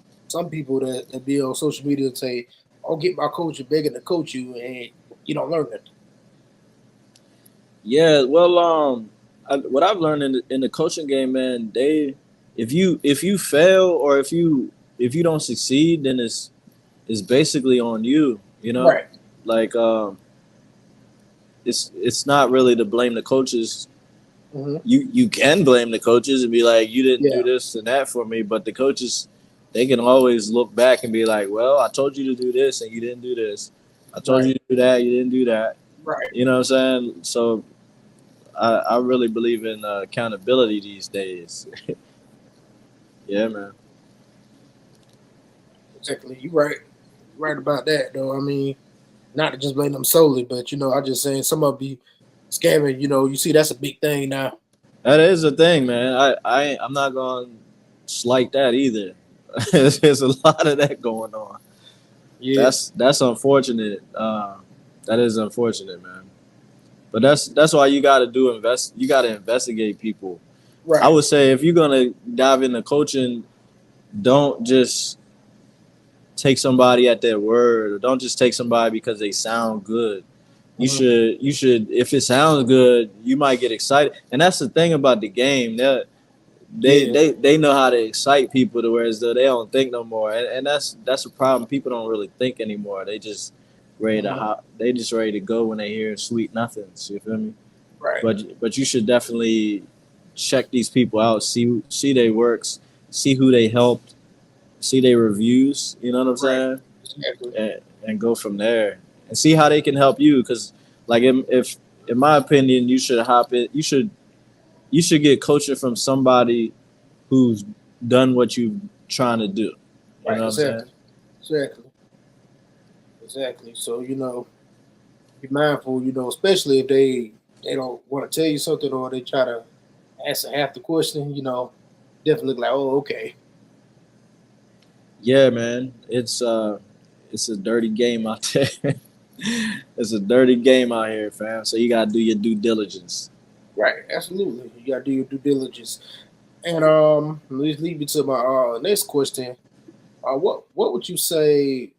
people that be on social media and say, I'll get my coach and begging to coach you and you don't learn nothing. Yeah, well, what I've learned in the coaching game, man, if you fail or if you don't succeed, then it's basically on you. You know, Right. like it's not really to blame the coaches. Hmm. You can blame the coaches and be like, you didn't do Yeah. this and that for me, but the coaches, they can always look back and be like, well, I told you to do this and you didn't do this. I told Right. you to do that, you didn't do that. Right. You know what I'm saying? So I really believe in accountability these days. Yeah, man. Exactly. You're right. You're right about that though. I mean, not to just blame them solely, but I just saying some of be scamming. You see that's a big thing now. That is a thing, man. I'm not gonna slight that either. There's a lot of that going on. Yeah. That's unfortunate. That is unfortunate, man. But that's why you got to invest. You got to investigate people. I Right. would say if you're gonna dive into coaching, don't just take somebody at their word, or don't just take somebody because they sound good. Hmm. You should if it sounds good, you might get excited. And that's the thing about the game. Yeah. They know how to excite people to where as though they don't think no more. And that's a problem. People don't really think anymore. They just Hmm. they just ready to go when they hear sweet nothings. You feel me? Right. But you should definitely check these people out, see their works, see who they helped, see their reviews. You know what I'm Right. saying? Exactly. And go from there and see how they can help you. Because like if in my opinion, you should hop it. You should get coaching from somebody who's done what you're trying to do. You Right. know what I'm saying? Exactly. Exactly. Exactly. So be mindful. Especially if they don't want to tell you something or they try to answer half the question. Definitely look like, oh, okay. Yeah, man. It's a dirty game out there. It's a dirty game out here, fam. So you gotta do your due diligence. Right. Absolutely. You gotta do your due diligence. And let's lead me to my next question. What would you say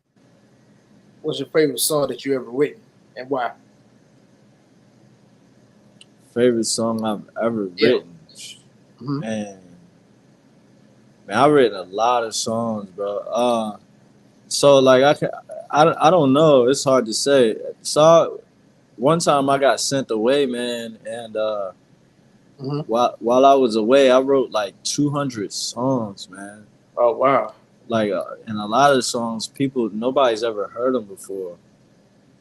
was your favorite song that you ever written and why? Favorite song I've ever Yeah. written. Hmm. Man, I've written a lot of songs, bro. So like I don't know. It's hard to say. So one time I got sent away, man, and Hmm. while I was away, I wrote like 200 songs, man. Oh wow. Like, and a lot of the songs, nobody's ever heard them before,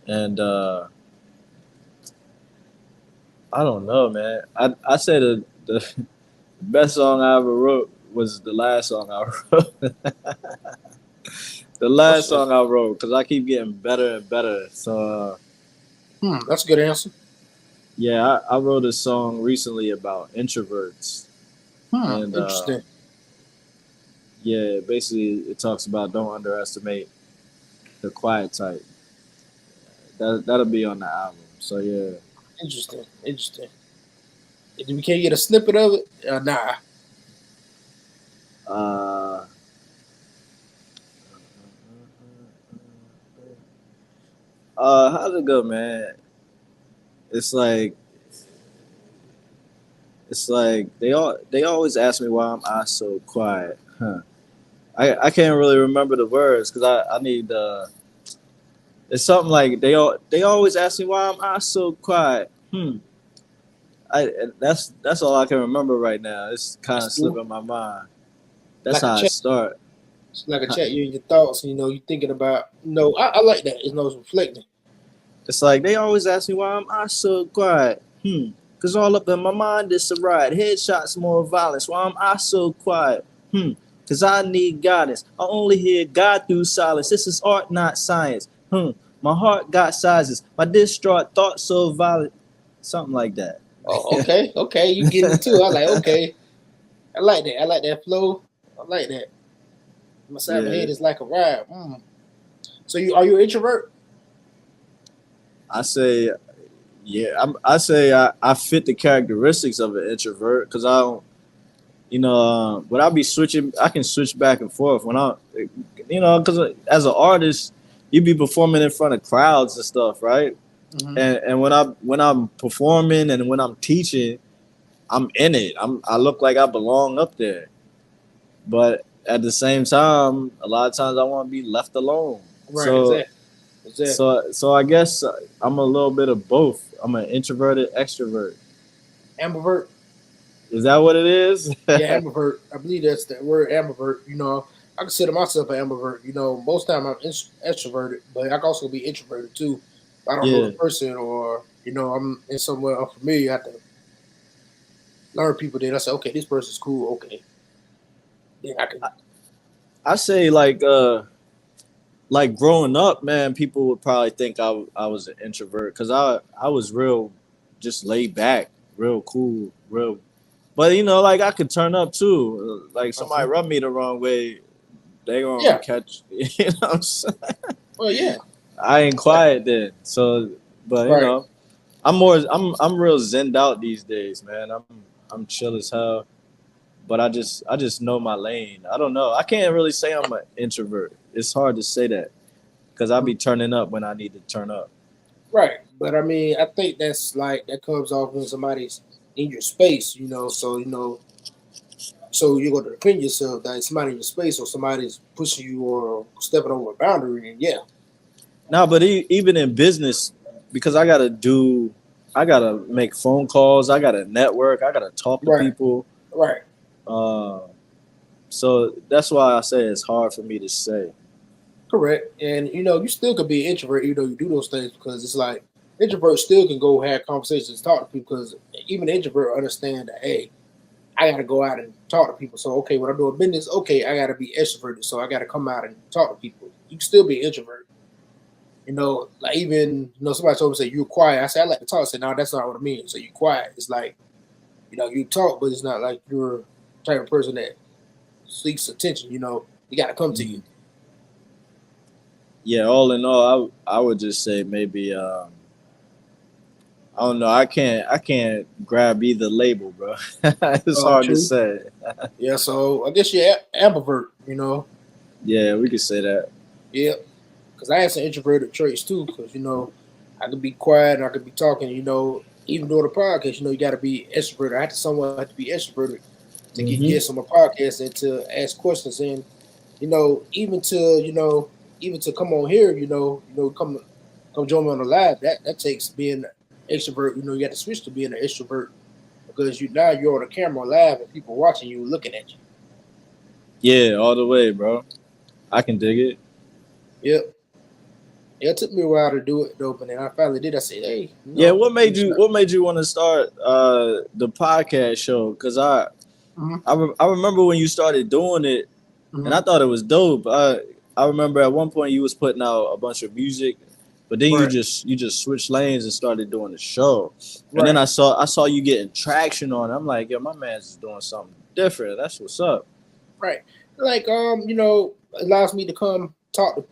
and I don't know, man. I say the best song I ever wrote was the last song I wrote. The last That's song I wrote, because I keep getting better and better. So that's a good answer. yeah, I wrote a song recently about introverts, and Interesting. yeah, basically it talks about don't underestimate the quiet type. That'll be on the album. So yeah. Interesting. Interesting. If we can't get a snippet of it, nah. Uh, how's it go, man? it's like they always ask me why I so quiet. Huh. I can't really remember the words because I need it's something like they always ask me why I so quiet. I that's all I can remember right now. It's kind That's of cool. slipping my mind. That's Like a how I chat, start. it's like a chat. You and your thoughts. You know, you thinking about. No, I like that. It's no it's reflecting. It's like they always ask me why I so quiet. Cause all up in my mind is a riot. Headshots, more violence. Why am I so quiet? Cause I need guidance. I only hear God through silence. This is art, not science. My heart got sizes. My distraught thoughts so violent. Something like that. Oh, okay, okay. You getting it too. I like okay. I like that. I like that flow. I like that. My side of my Yeah. head is like a ride. So are you an introvert? I say, yeah. I say I fit the characteristics of an introvert because I don't. But I'll be switching. I can switch back and forth when because as an artist, you be performing in front of crowds and stuff, right? Mm-hmm. And when I'm performing and when I'm teaching, I'm in it. I look like I belong up there. But at the same time, a lot of times I want to be left alone. Right. So Exactly. Exactly. so I guess I'm a little bit of both. I'm an introverted extrovert. Ambivert. Is that what it is? Yeah, ambivert. I believe that's the word ambivert. You know, I consider myself an ambivert. You know, most time I'm extroverted, but I can also be introverted too. If I don't know Yeah. the person, or I'm in somewhere unfamiliar. I have to learn people. Then I say, okay, this person's cool. Okay, then I can. I say like growing up, man, people would probably think I was an introvert because I was real, just laid back, real cool, real. But like I could turn up too. Like somebody Uh-huh. rub me the wrong way, they gonna Yeah. catch. You know what I'm saying? Well, yeah. I ain't Yeah. quiet then. So, but Right. I'm real zenned out these days, man. I'm chill as hell. But I just know my lane. I don't know. I can't really say I'm an introvert. It's hard to say that because I be turning up when I need to turn up. Right. But I mean, I think that's like that comes off when somebody's in your space. So you're going to defend yourself that somebody in your space or somebody's pushing you or stepping over a boundary. And yeah, Now, but even in business, because I gotta make phone calls. I gotta network. I gotta talk to right, people. right, Uh, so that's why I say it's hard for me to say. correct. And you still could be an introvert even though you do those things because it's like introverts still can go have conversations, talk to people because even an introvert understand that hey, I got to go out and talk to people. So okay, when I'm doing business, okay, I got to be extroverted, so I got to come out and talk to people. You can still be an introvert. Like even somebody told me say you're quiet. I said I like to talk. I said no, that's not what I mean. So you quiet. It's like you talk, but it's not like you're the type of person that seeks attention. You got to come to you. Mhm. Yeah, all in all, I would just say maybe I don't know. I can't grab either label, bro. It's hard to True. say. Yeah. So I guess you're ambivert. Yeah, we could say that. Yeah. Because I have some introverted traits too. Because I could be quiet and I could be talking. Even during the podcast, you got to be extroverted. I have to somewhat have to be extroverted to get Hmm. guests on my podcast and to ask questions and even to come on here, come join me on the live. That takes being an extrovert. You got to switch to being an extrovert because you're on the camera live and people watching you, looking at you. Yeah, all the way, bro. I can dig it. Yep. Yeah, it took me a while to do it though, but then I finally did. I said, "Hey, Yeah, let me give it a shot." what made you want to start the podcast show? Because Mm-hmm. I remember when you started doing it, and I Mm-hmm. thought it was dope. I remember at one point you was putting out a bunch of music, but then Right, you just switched lanes and started doing the show. And then right, I saw you getting traction on it. I'm like, yo, my man's is doing something different. That's what's up. right. Like it allows me to come talk to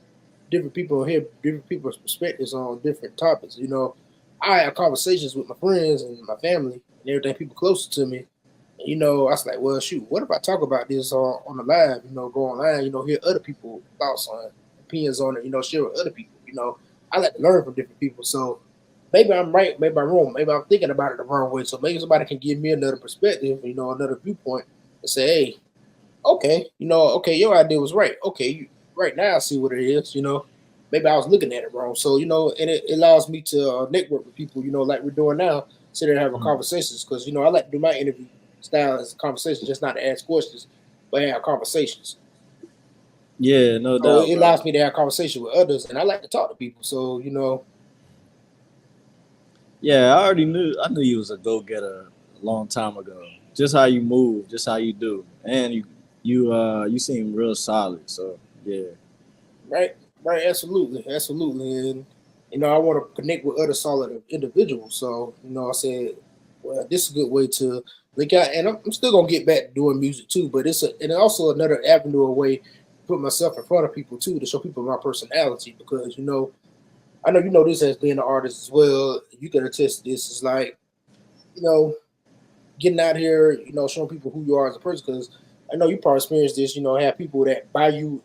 different people and hear different people's perspectives on different topics. I have conversations with my friends and my family and everything, people closer to me. And, I was like, well, shoot, what if I talk about this on the live? Go online, hear other people's thoughts on it, opinions on it. Share with other people. I like to learn from different people. So maybe I'm right, maybe I'm wrong, maybe I'm thinking about it the wrong way. So maybe somebody can give me another perspective, another viewpoint, and say, hey, okay, okay, your idea was right. Okay, right now I see what it is. Maybe I was looking at it wrong. So and it allows me to network with people. Like we're doing now, sit there and have conversations because I like to do my interview style as a conversation, just not to ask questions, but have conversations. Yeah, no So doubt, it bro. allows me to have conversation with others, and I like to talk to people. So Yeah, I knew you was a go getter a long time ago. Just how you move, just how you do, and you seem real solid. So yeah. right, right, absolutely, and I want to connect with other solid individuals. So I said, well, this is a good way to look out, and I'm still gonna get back to doing music too. But and also another avenue, a way to put myself in front of people too, to show people my personality because I know this as being an artist as well. You can attest to this. It's like getting out here, showing people who you are as a person. Because I know you probably experienced this. Have people that buy you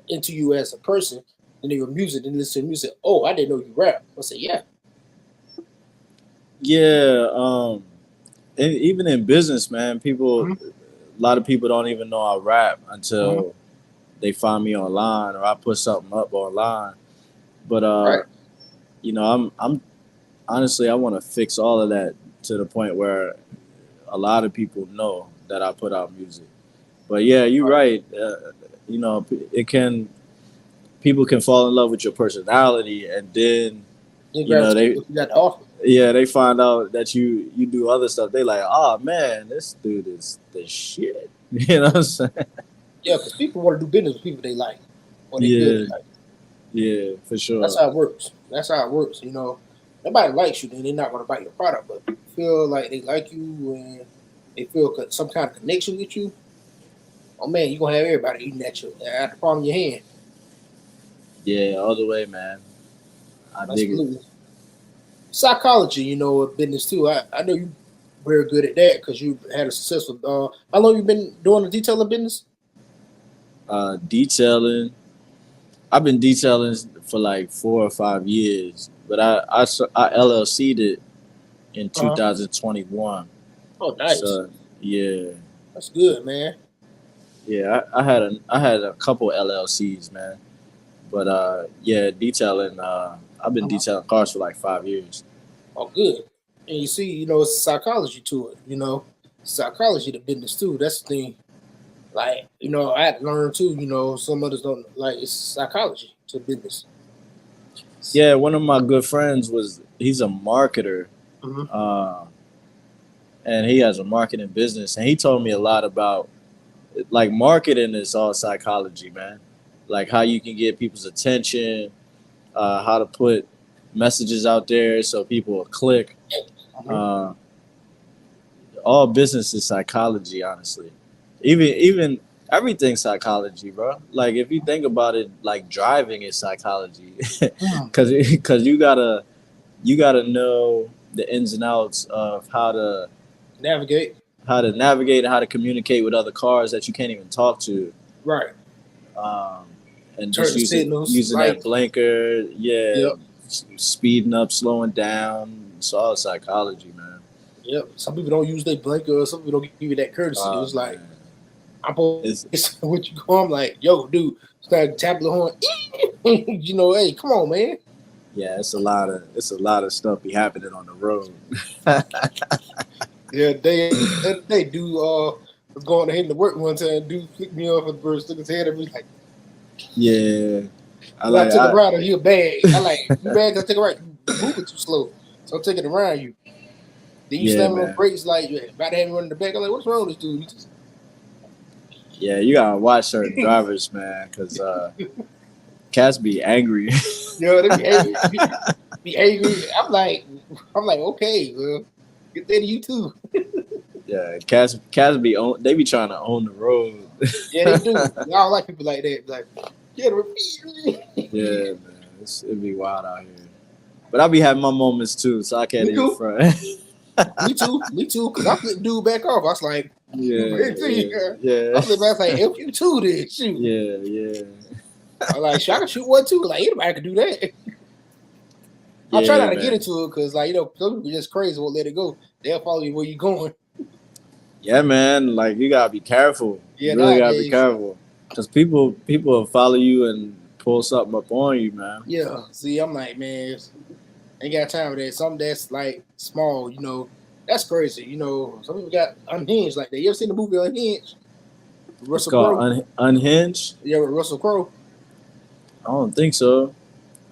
into you as a person, and then your music, and listen to music. Oh, I didn't know you rap. I say, yeah, Yeah, and even in business, man, a lot of people don't even know I rap until they find me online or I put something up online. But right. I'm honestly, I want to fix all of that to the point where a lot of people know that I put out music. But yeah, you're right. It can people can fall in love with your personality, and then You you know gravitate they what you got to offer. yeah, they find out that you do other stuff. They like, oh man, this dude is the shit. You know what I'm saying? Yeah, because people want to do business with people they like or they feel they Yeah, like. yeah, for That's sure. how it works. That's how it works. Nobody likes you, then they're not going to buy your product. But people feel like they like you and they feel some kind of connection with you. Oh man, you're gonna have everybody eating at the palm of your hand. Yeah, all the way, man. I dig it. Absolutely. Psychology, a business too. I know you very good at that because you had a successful. How long you been doing the detailing business? Detailing. I've been detailing for like 4 or 5 years, but I LLC'd it in Uh huh. 2021. Oh, nice. So yeah, That's good, man. yeah, I had a couple LLCs, man. But yeah, detailing. I've been Uh-huh. detailing cars for like 5 years. Oh, good. And you see, it's psychology to it. Psychology to business too. That's the thing. Like, I had to learn too. Some others don't like it's psychology to business. Yeah, one of my good friends he's a marketer, Hmm. uh, and he has a marketing business, and he told me a lot about like marketing is all psychology, man. Like how you can get people's attention, how to put messages out there so people will click. Hmm. Uh, all business is psychology, honestly. Even everything's psychology, bro. Like if you think about it, like driving is psychology, because you gotta know the ins and outs of Navigate. how to navigate and how to communicate with other cars that you can't even talk to, Right. um, and just Turn signals. using that Light. blinker, yeah, Yep. speeding up, slowing down. It's all psychology, man. Yep. Some people don't use their blinker. Or some people don't give you that courtesy. Oh It's like man, I'm supposed it's to what you go. I'm like, yo, dude, start tapping the horn. Hey, come on, man. yeah, it's a lot of stuff be happening on the road. Yeah, they do was going ahead to work one time. Dude flicked me off at first, took his head and was like, Yeah, I because I like took a I ride and he a bag. I like you bag. I take a ride. You moving too slow, so I'm taking it around you. Then you yeah, slam on the man. brakes like you about to have me running the back. I'm like, what's wrong with this dude? He just, Yeah, you gotta watch certain drivers, man, because cats be angry. they be angry. Be angry. I'm like, okay, well, get that to you too. Yeah, cats they be trying to own the road. Yeah, they do. I don't like people like that. Like, get Yeah, man, it'd be wild out here. But I be having my moments too, so I can't Me even too. front. Me too. Me too. Because I flipped dude back off. I was like, Yeah, yeah, I flipped back. I was like, help you too, then shoot. yeah, yeah, I like, I can shoot one too. Like anybody can do that. I try not to man. get into it because, like, some people just crazy won't let it go. They'll follow you where you going. Yeah, man. Like you gotta be careful. Yeah, You really gotta be nowadays. careful because people will follow you and pull something up on you, man. Yeah. See, I'm like, man, ain't got time for that. Something that's like small, that's crazy. Some people got unhinged like that. You ever seen the movie Unhinged? It's Russell called Crowe. Unhinged. Yeah, with Russell Crowe. I don't think so.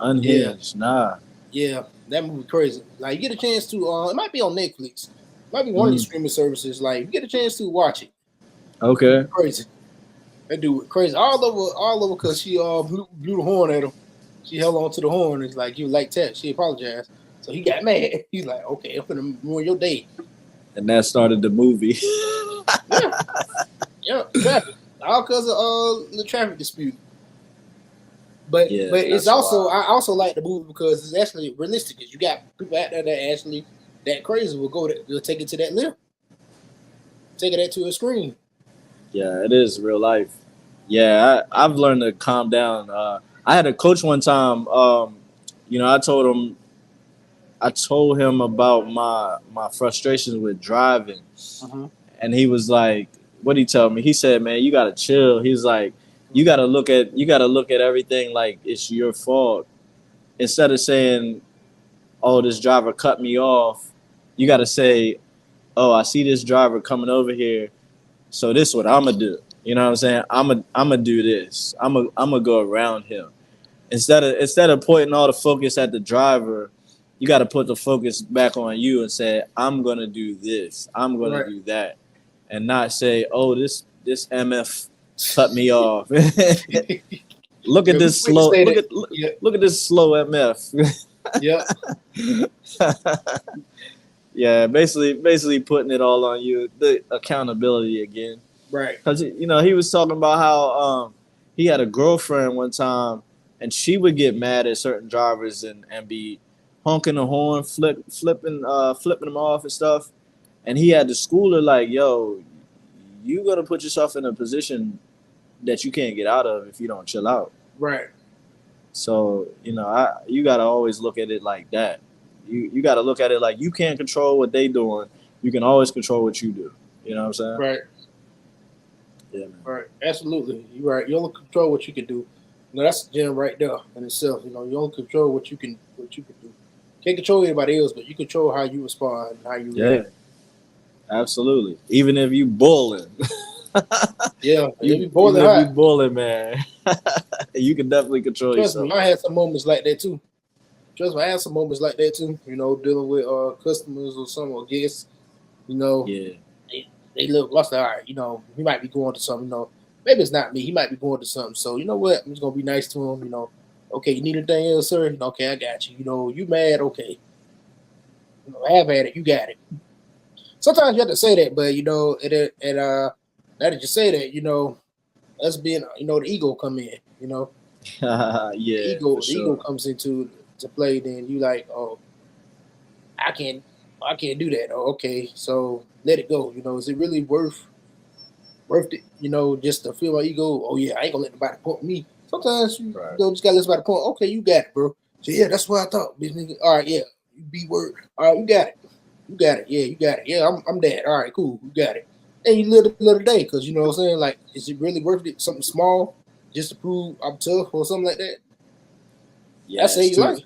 Yeah, Unhinged, nah. yeah, that movie crazy. Like, you get a chance to, it might be on Netflix, it might be one of these Mm, streaming services. Like, you get a chance to watch it. okay. Crazy. That dude crazy. All over, because she blew the horn at him. She held on to the horn. It's like, you like that. She apologized. So he got mad. He's like, okay, I'm gonna ruin your day. And that started the movie. Yeah, yeah, traffic. All because of the traffic dispute. But Yeah, it's that's also, wild. I also like the movie because it's actually realistic. Because you got people out there that actually that crazy will go to, they'll take it to that lift, take it to a screen. Yeah, it is real life. Yeah, I've learned to calm down. I had a coach one time. I told him about my frustrations with driving, and he was like, "What did he tell me?" He said, "Man, you gotta chill." He's like, "You gotta look at everything like it's your fault instead of saying, 'Oh, this driver cut me off.' You gotta say, 'Oh, I see this driver coming over here, so this is what I'm gonna do.' You know what I'm saying? I'm gonna do this. I'm gonna go around him instead of pointing all the focus at the driver. You got to put the focus back on you and say, I'm gonna do this. I'm gonna Right. do that, and not say, oh, this MF cut me off. Look at this slow. Look at this slow MF. Yeah. Yeah, basically putting it all on you. The accountability again. Right. Because he was talking about how he had a girlfriend one time, and she would get mad at certain drivers and be honking the horn, flipping them off and stuff. And he had to school her like, "Yo, you gonna put yourself in a position that you can't get out of if you don't chill out." Right. So you gotta always look at it like that. You gotta look at it like you can't control what they doing. You can always control what you do. You know what I'm saying? Right. Yeah, man. Right. Absolutely. You're right. You only control what you can do. That's the gem right there in itself. You only control what you can do. Can't control anybody else, but you control how you respond and how you react. Absolutely. Even if you bullying. Yeah. Even if you bullying, man. You can definitely control yourself. Trust me, I had some moments like that too. Dealing with customers or some or guests. Yeah. They look lost. All right, he might be going to something. Maybe it's not me. He might be going to something. So you know what? I'm just gonna be nice to him. Okay, you need anything else, sir? Okay, I got you. You mad? Okay, have at it. You got it. Sometimes you have to say that, but now that you say that, that's being the ego come in. Yeah. The ego comes into play. Then you like, oh, I can't do that. Oh, okay, so let it go. Is it really worth it? Just to feel my ego. Oh yeah, I ain't gonna let nobody point me. Sometimes you just gotta let somebody point. Okay, you got it, bro. So yeah, that's what I thought. All right, yeah, you be word. All right, you got it. Yeah, you got it. Yeah, I'm dead. All right, cool, you got it. And you live the day, because you know what I'm saying. Like, is it really worth it? Something small just to prove I'm tough or something like that? Yeah, that's how life.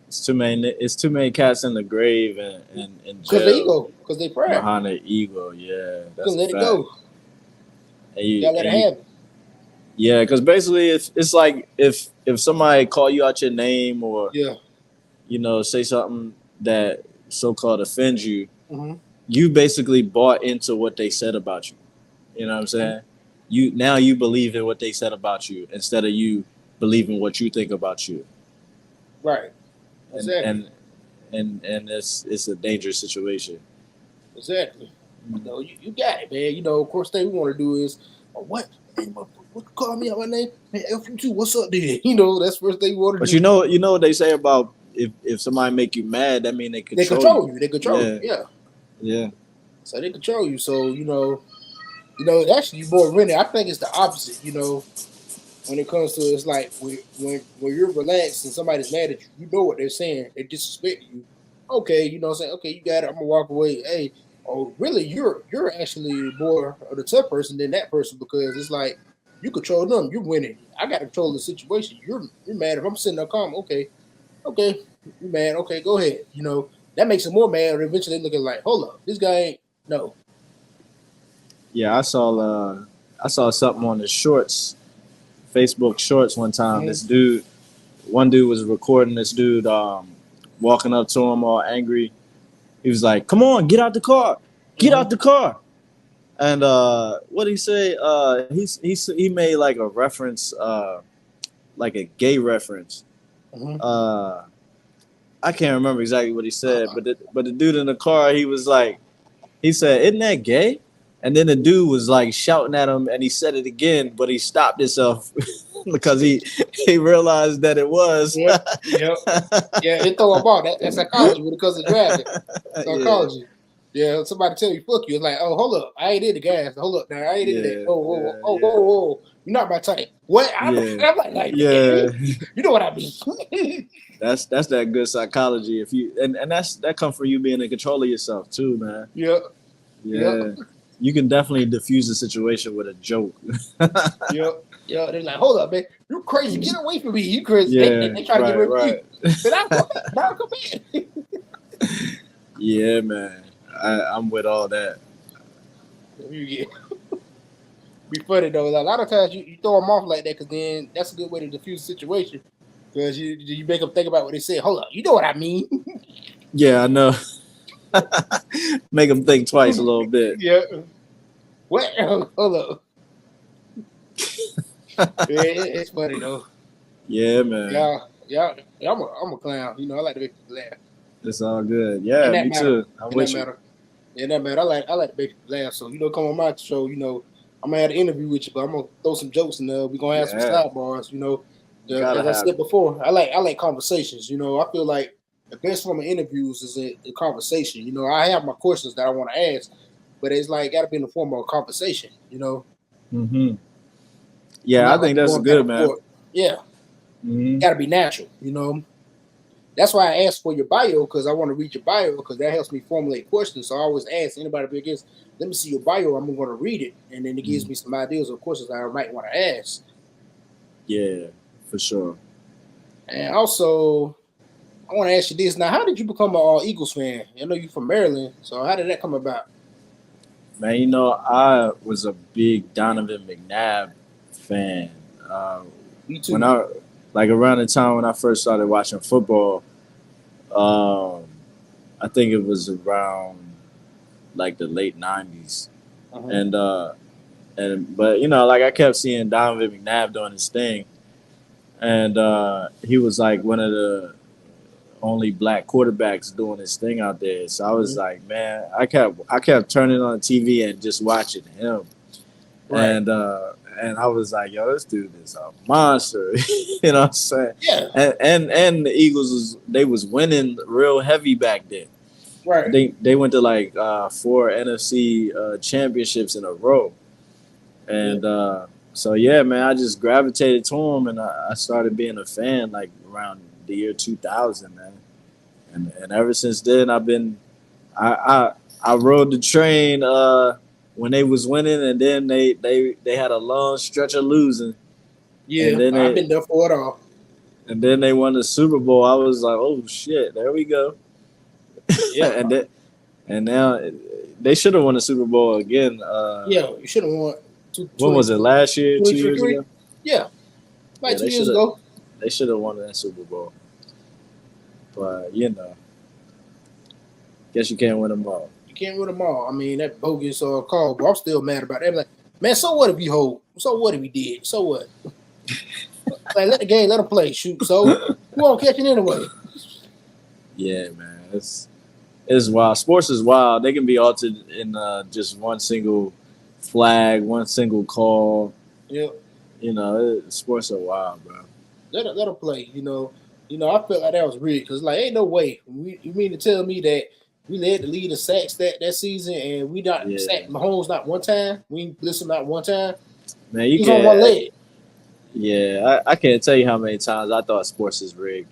It's too many cats in the grave and jail. Because they ego, because they pride. Behind their ego, yeah. That's let it go. You gotta let it happen. Yeah, because basically it's like if somebody call you out your name or say something that so-called offends you, you basically bought into what they said about you. You know what I'm saying? You believe in what they said about you instead of you believing what you think about you. Right. Exactly. And it's a dangerous situation. Exactly. You got it, man. Of course, thing we want to do is, what call me out my name? Man, F you too. What's up, dude? That's the first thing we want to but do. But you know what they say about if somebody make you mad, that mean they control you. They control you. Yeah. Yeah. So they control you. So actually, you more rented. I think it's the opposite. when it comes to it's like when you're relaxed and somebody's mad at you, you know what they're saying. They disrespect you. Okay, you know what I'm saying? Okay, you got it. I'm gonna walk away. Hey, oh really you're actually more of the tough person than that person because it's like you control them, you're winning. I gotta control the situation. You're mad if I'm sitting there calm, okay, you mad, okay, go ahead. You know, that makes them more mad, or eventually they looking like, hold up, this guy ain't no. Yeah, I saw something on the shorts, Facebook shorts one time. One dude was recording this dude walking up to him all angry. He was like, "Come on, get out the car, get out the car." And what did he say? He made like a reference, like a gay reference. I can't remember exactly what he said, but the dude in the car, he said, "Isn't that gay?" And then the dude was like shouting at him, and he said it again, but he stopped himself because he realized that it was. Yep. Yeah, they throw a ball. That's psychology when it comes to driving. Psychology. Yeah, somebody tell you fuck you. It's like, oh, hold up. I ain't in the gas. Hold up now. I ain't in that. Whoa. You're not my type. What? I'm like Yeah. You know what I mean. That's that good psychology. If you and that comes from you being in control of yourself too, man. Yeah. You can definitely diffuse the situation with a joke. Yep. Yeah, they're like, hold up, man. You're crazy. Get away from me. You crazy. They try to get rid of you. But I'll come in. Yeah, man. I'm with all that. Be funny though. A lot of times you throw them off like that because then that's a good way to diffuse the situation. Because you make them think about what they say. Hold up, you know what I mean? Yeah, I know. Make them think twice a little bit. Yeah. What? Hold up. It's funny though. Yeah, man. Yeah. I'm a clown. You know, I like to make people laugh. It's all good. Yeah, me too. I'm with you. Yeah, that matter. I like to make people laugh. So come on my show. I'm gonna have an interview with you, but I'm gonna throw some jokes in there. We're gonna have some sidebars. As I said before, I like conversations. I feel like the best form of interviews is a conversation. I have my questions that I want to ask, but it's like got to be in the form of a conversation. Mm-hmm. Yeah, I think that's good, man. Yeah, got to be natural. That's why I asked for your bio because I want to read your bio because that helps me formulate questions. So I always ask anybody big is, let me see your bio. I'm going to read it, and then it gives me some ideas of questions that I might want to ask. Yeah, for sure. And also, I want to ask you this. Now, how did you become an Eagles fan? I know you're from Maryland, so how did that come about? Man, I was a big Donovan McNabb fan. Me too. When around the time when I first started watching football, I think it was around like the late '90s, but I kept seeing Donovan McNabb doing his thing, and he was like one of the only black quarterbacks doing his thing out there. So I was like, man, I kept turning on the TV and just watching him, right. And I was like, yo, this dude is a monster. You know what I'm saying? Yeah. And the Eagles was winning real heavy back then. Right. They went to like 4 NFC championships in a row. And so yeah, man, I just gravitated to him and I started being a fan like around the year 2000, man. And ever since then I rode the train when they was winning, and then they had a long stretch of losing. Yeah, I've been there for it all. And then they won the Super Bowl. I was like, oh shit, there we go. Yeah, and now they should have won the Super Bowl again. Yeah, you should have won. When was it? Last year? 2 years ago? Yeah, 2 years ago. They should have won that Super Bowl. But guess you can't win them all. You can't win them all. I mean, that bogus call, but I'm still mad about it. I'm like, man, so what if he hold? So what if he did? So what? Like, let the game, let him play. Shoot. So who won't catch it anyway? Yeah, man. It's wild. Sports is wild. They can be altered in just one single flag, one single call. Yeah. Sports are wild, bro. Let him play. I felt like that was rigged because, like, ain't no way. You mean to tell me that we led the lead in sacks that season and we not sacked Mahomes not one time? We blitzed him not one time? Man, he's on one leg. Yeah, I can't tell you how many times I thought sports is rigged.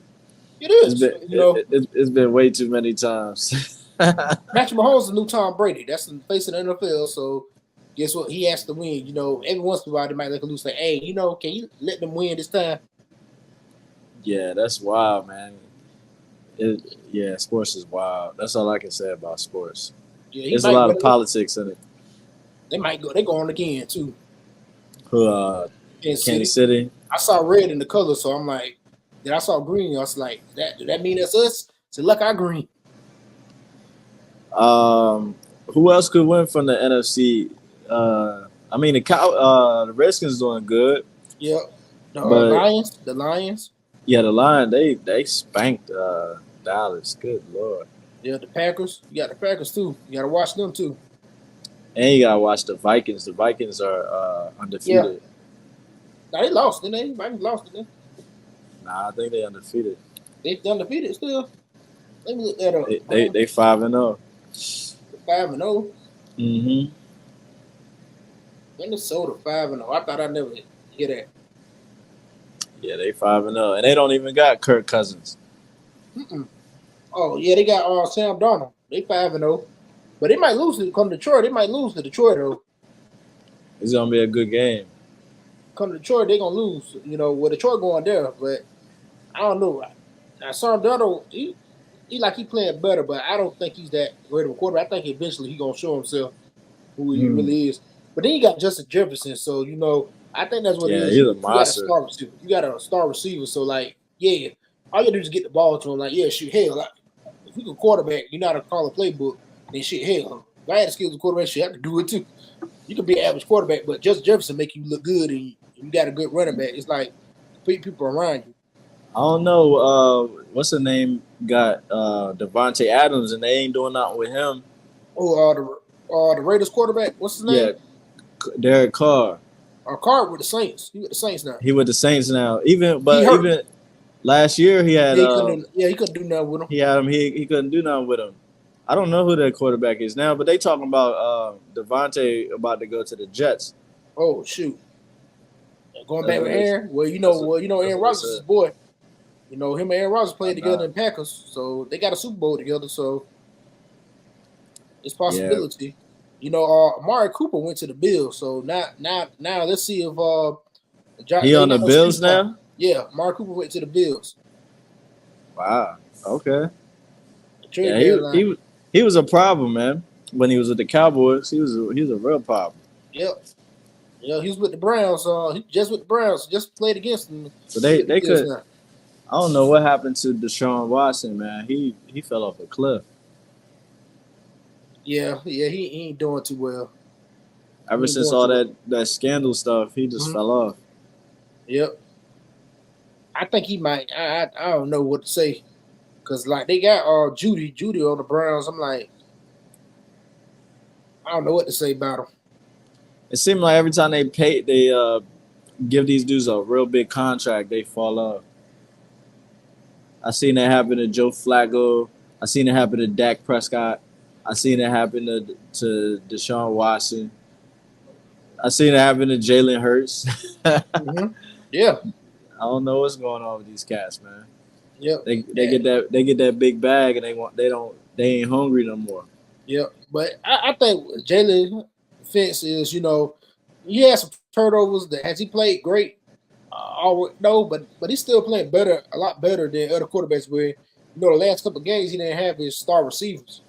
It It's is. been it's been way too many times. Patrick Mahomes is the new Tom Brady. That's the face of the NFL. So guess what? He has to win. Every once in a while they might let him lose. Like, hey, can you let them win this time? Yeah, that's wild, man. Yeah, sports is wild. That's all I can say about sports. Yeah, he There's a might. lot of But politics in it. they might go. They go on again too. Who, Kansas City. Kansas City? I saw red in the color, so I'm like, then I saw green. I was like, did that mean that's us? So look, I green. Who else could win from the NFC? I mean, the Redskins doing good, Yep. The but Lions. The Lions. yeah, the Lions they spanked Dallas. Good lord! Yeah, the Packers. You got the Packers too. You got to watch them too. And you gotta watch the Vikings. The Vikings are Yeah. undefeated. Now they lost, didn't they? Vikings lost, didn't Nah, I think they undefeated. they? They undefeated still. Let me look that up. They 5-0. 5-0. Mm-hmm. Minnesota 5-0. I thought I'd never hear that. Yeah, they 5-0, and they don't even got Kirk Cousins. Mm-mm. Oh yeah, they got Sam Darnold. They 5-0, but they might lose to come to Detroit. They might lose to Detroit though. It's gonna be a good game. Come to Detroit, they're gonna lose. With Detroit going there, but I don't know. Now Sam Darnold, he playing better, but I don't think he's that great of a quarterback. I think eventually he's gonna show himself who he really is. But then you got Justin Jefferson, so I think that's what it is. He's a You got a monster. star receiver. You got a star receiver, so like, yeah, all you gotta do is get the ball to him. Like, yeah, shoot, hell, like, if you can quarterback, you know how to call a playbook, then shit, hell, if I had the skills of quarterback, shit, I could do it too. You could be an average quarterback, but Justin Jefferson make you look good, and you got a good running back. It's like people around you. I don't know. What's the name? Got Devontae Adams, and they ain't doing nothing with him. Oh, the Raiders quarterback, what's his name? Yeah, Derek Carr. Carr with the Saints. He with the Saints now. He with the Saints now. Even last year he had. He couldn't do nothing with him. He had him. He couldn't do nothing with him. I don't know who their quarterback is now, but they talking about Devontae about to go to the Jets. Oh shoot! Going back with Aaron. Aaron Rodgers is his boy. Him and Aaron Rodgers played together in Packers, so they got a Super Bowl together. So it's possibility. Yeah. Amari Cooper went to the Bills, so now let's see if he on the Bills now. Yeah, Amari Cooper went to the Bills. Wow. Okay. Yeah, he was a problem, man. When he was with the Cowboys, he was a real problem. Yep. Yeah, he was with the Browns. He just with the Browns. Just played against them. So they could. Now. I don't know what happened to Deshaun Watson, man. He fell off a cliff. Yeah, he ain't doing too well. Ever since all that scandal stuff, he just fell off. Yep. I think he might. I don't know what to say, because like they got Judy on the Browns. I'm like, I don't know what to say about him. It seemed like every time they give these dudes a real big contract, they fall off. I seen that happen to Joe Flacco. I seen it happen to Dak Prescott. I seen it happen to Deshaun Watson. I seen it happen to Jalen Hurts. Yeah. I don't know what's going on with these cats, man. Yeah. They get that big bag and they ain't hungry no more. Yeah. But I think Jalen defense is, he has some turnovers. Has he played great? No, but he's still playing a lot better than other quarterbacks where, the last couple of games he didn't have his star receivers.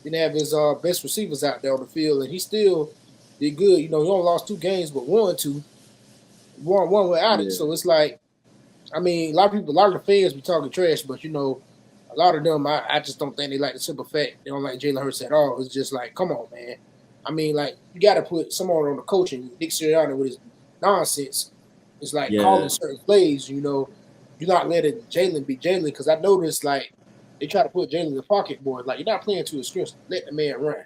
He didn't have his best receivers out there on the field, and he still did good. He only lost 2 games, but won 2. Won without it. So it's like, I mean, a lot of the fans be talking trash, but a lot of them, I just don't think they like the simple fact they don't like Jalen Hurts at all. It's just like, come on, man. I mean, like, you got to put someone on the coaching. Nick Sirianni with his nonsense. It's like calling certain plays. You're not letting Jalen be Jalen, because I noticed like they try to put Jalen in the pocket more. Like, you're not playing to his strengths. Let the man run.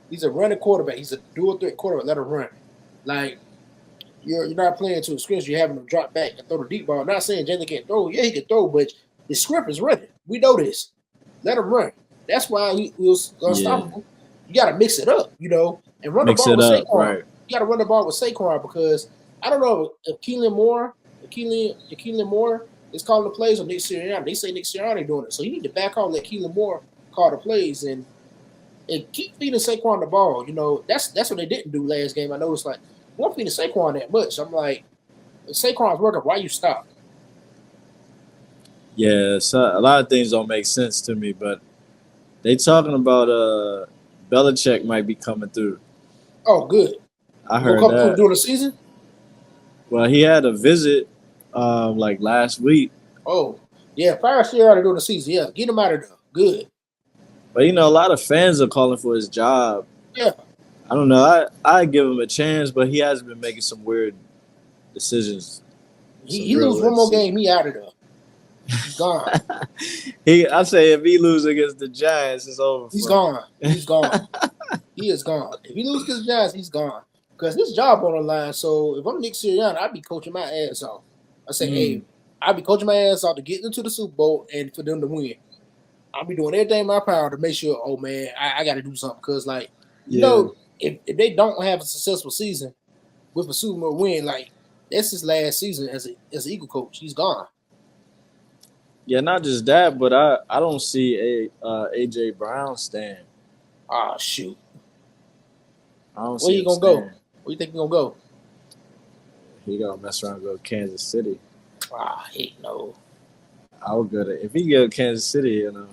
He's a running quarterback. He's a dual threat quarterback. Let him run. Like, you're not playing to his strengths. You're having him drop back and throw the deep ball. I'm not saying Jalen can't throw. Yeah, he can throw, but his script is running. We know this. Let him run. That's why he was unstoppable. You got to mix it up, and run the ball with Saquon. Right. You got to run the ball with Saquon, because I don't know if Keelan Moore is calling the plays or Nick Sirianni. They say Nick Sirianni doing it, so you need to back off, let Keelan Moore call the plays and keep feeding Saquon the ball. You know, that's what they didn't do last game. I noticed like we weren't feeding Saquon that much. I'm like, if Saquon's working, why you stop? Yeah, so a lot of things don't make sense to me, but they talking about Belichick might be coming through. Oh, good. I You gonna heard come through that. during the season? Well, he had a visit like last week, Oh, yeah. Fire Sirianni during the season. Yeah, get him out of there. Good. but you know a lot of fans are calling for his job. Yeah. I don't know. I give him a chance, but he has been making some weird decisions. Some He real lose one weird more decisions. game, he out of there. He's gone. I say if he lose against the Giants, it's over. He's For him. gone. He's gone. He is gone. If he loses his Giants, he's gone. Because his job on the line. So if I'm Nick Sirianni, I'd be coaching my ass off. I say, hey, I'd be coaching my ass off to get into the Super Bowl and for them to win. I'll be doing everything in my power to make sure, oh man, I got to do something. Because like, you know, if they don't have a successful season with a Super Bowl win, like that's his last season as an Eagle coach. He's gone. Yeah, not just that, but I don't see AJ Brown staying. Ah, shoot. I don't Where see you him gonna staying. go? Where you think you gonna go? He gonna mess around and go to Kansas City. Ah, heck no. I would go to if he go to Kansas City, you know,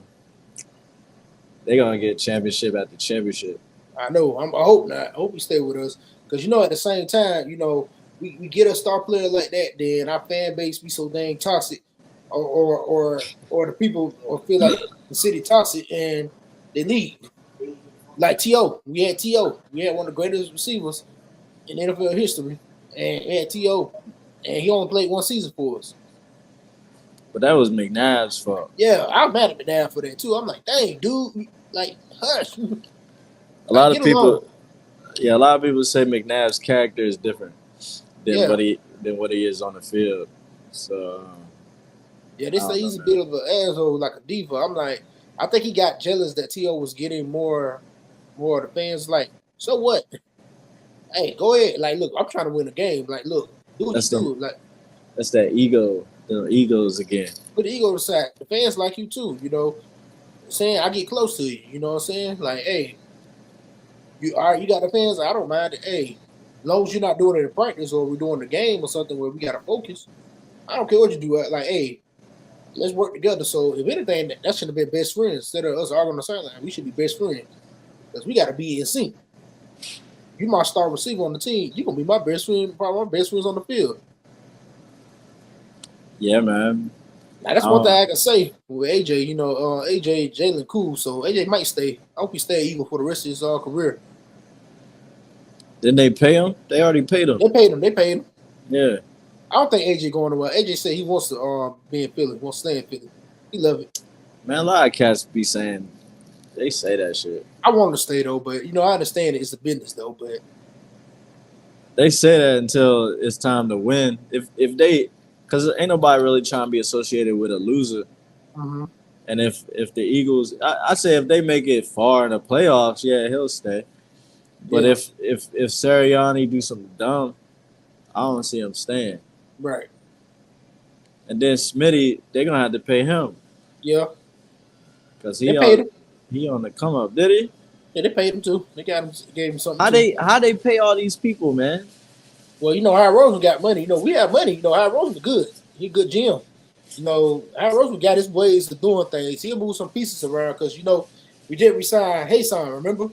they're gonna get championship after championship. I know. I hope not. I hope he stay with us because you know at the same time, you know, we get a star player like that, then our fan base be so dang toxic, or the people or feel like the city toxic and they leave. Like T.O. We had T.O. We had one of the greatest receivers in NFL history, and we had T.O. and he only played one season for us. But that was McNabb's fault. Yeah, I'm mad at McNabb for that too. I'm like, dang, dude, like hush. A lot Get of people, along. yeah, a lot of people say McNabb's character is different than Yeah. what he is on the field. So Yeah, they I say don't he's a know, bit of an asshole, like a diva. I'm like, I think he got jealous that T.O. was getting more of the fans. Like, so what? Hey, go ahead. Like, look, I'm trying to win a game. Like, look, do what that's you the do. Like, that's that ego, the egos again. put the ego aside. The fans like you too. You know, saying I get close to you. You know what I'm saying? Like, hey, you all right? You got the fans. I don't mind it. Hey, as long as you're not doing it in practice or we're doing the game or something where we got to focus. I don't care what you do. Like, hey, let's work together. So if anything, that should have been best friends instead of us arguing on the sideline. We should be best friends because we got to be in sync. You my star receiver on the team. You gonna be my best friend, probably my best friends on the field. Yeah, man. Now that's one thing I can say with AJ. You know, AJ Jalen cool, so AJ might stay. I hope he stay Eagle for the rest of his career. Didn't they pay him? They already paid him. They paid him. They paid him. Yeah. I don't think AJ going away. AJ said he wants to be in Philly. Wants to stay in Philly. He love it. Man, a lot of cats be saying they say that shit. I want him to stay though, but you know I understand it's a business though. But They say that until it's time to win. If they, because ain't nobody really trying to be associated with a loser. mm-hmm. And if the Eagles, I say if they make it far in the playoffs, yeah, he'll stay. But Yeah. if Sirianni do something dumb, I don't see him staying. Right. And then Smitty, they're gonna have to pay him Yeah. because They paid him. he on the come up. Did he? Yeah, they paid him too. They got him, gave him something. How they pay all these people, man? Well, you know, Howard Roseman got money. You know, we have money. You know, Howard Roseman good. He a good GM. You know, Howard Roseman got his ways of doing things. He'll move some pieces around because, you know, we did resign Hayson, remember?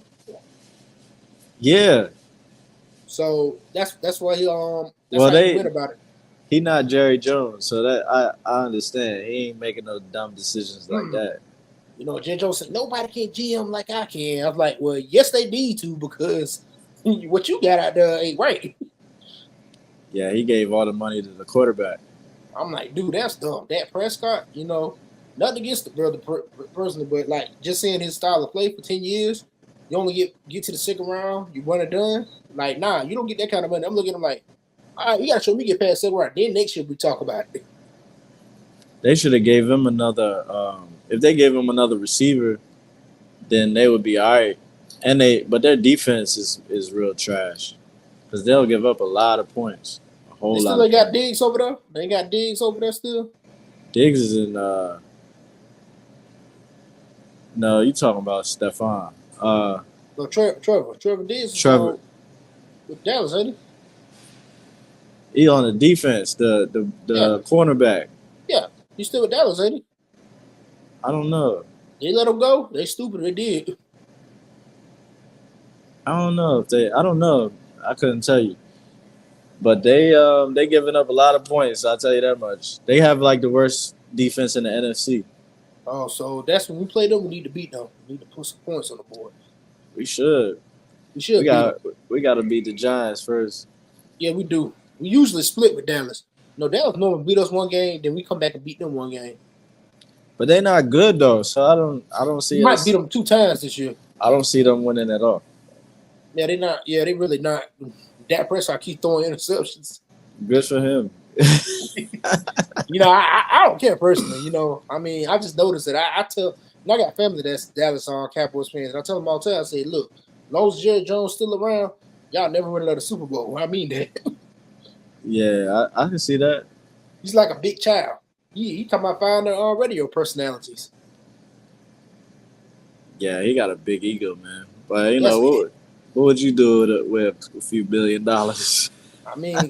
Yeah. So that's why he Well, how he went about it. He not Jerry Jones, so that I understand. He ain't making no dumb decisions like that. You know, Jerry Jones said nobody can GM like I can. I was like, well, yes, they need to because what you got out there ain't right. Yeah, he gave all the money to the quarterback. I'm like, dude, that's dumb. Dak Prescott, you know, nothing against the brother personally, but like just seeing his style of play for 10 years, you only get to the second round, you run it done. Like, nah, you don't get that kind of money. I'm looking at him like, all right, you got to show me get past second round. Then next year we talk about it. They should have gave him another. If they gave him another receiver, then they would be all right. But their defense is real trash because they'll give up a lot of points whole They lot. still ain't got Diggs over there. They ain't got Diggs over there still. Diggs is in. No, you talking about Stephon? So Trevor Diggs is Trevor. with Dallas, ain't He on the defense. The Yeah. cornerback. he? Yeah, he's still with Dallas, ain't he? I don't know. They let him go. They stupid. They did. I don't know if they. I don't know. I couldn't tell you. But they giving up a lot of points. I'll tell you that much. They have like the worst defense in the NFC. Oh, so that's when we play them. We need to beat them. We need to put some points on the board. We should. We should We beat them. got to beat the Giants first. Yeah, we do. We usually split with Dallas. No, Dallas normally beat us one game, then we come back and beat them one game. But they're not good though, so I don't We see might beat us. them 2 times this year. I don't see them winning at all. Yeah, they not. Yeah, they really not. Dak Prescott keep throwing interceptions. Good for him. I don't care personally. I mean, I just noticed that I tell. I got family that's Dallas Cowboys fans, and I tell them all the time. I say, look, as long as Jerry Jones still around, y'all never win another Super Bowl. I mean that. Yeah, I can see that. He's like a big child. He talking about finding radio personalities. Yeah, he got a big ego, man. But Yes, what would you do with a few $1 billion? I mean,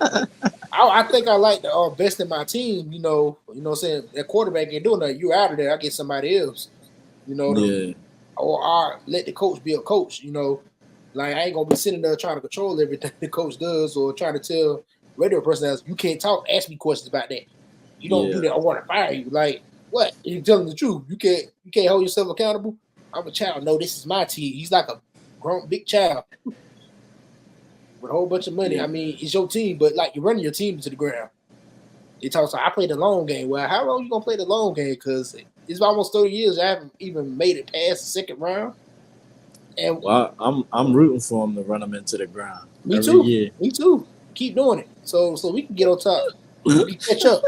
I think I like the best in my team. What I'm saying, that quarterback ain't doing nothing. You out of there, I get somebody else. Yeah. Or I let the coach be a coach. Like I ain't gonna be sitting there trying to control everything the coach does, or trying to tell radio personalities you can't talk. Ask me questions about that. You don't do that. I want to fire you. Like what? You telling the truth. You can't hold yourself accountable. I'm a child. No, this is my team. He's like a grown big child with a whole bunch of money. Yeah. I mean, it's your team, but like you're running your team to the ground. He talks like I play the long game. Well, how long you gonna play the long game? Because it's almost 30 years. I haven't even made it past the second round. And I'm rooting for him to run him into the ground. Me every too. year. Me too. Keep doing it. So we can get on top. We can catch up.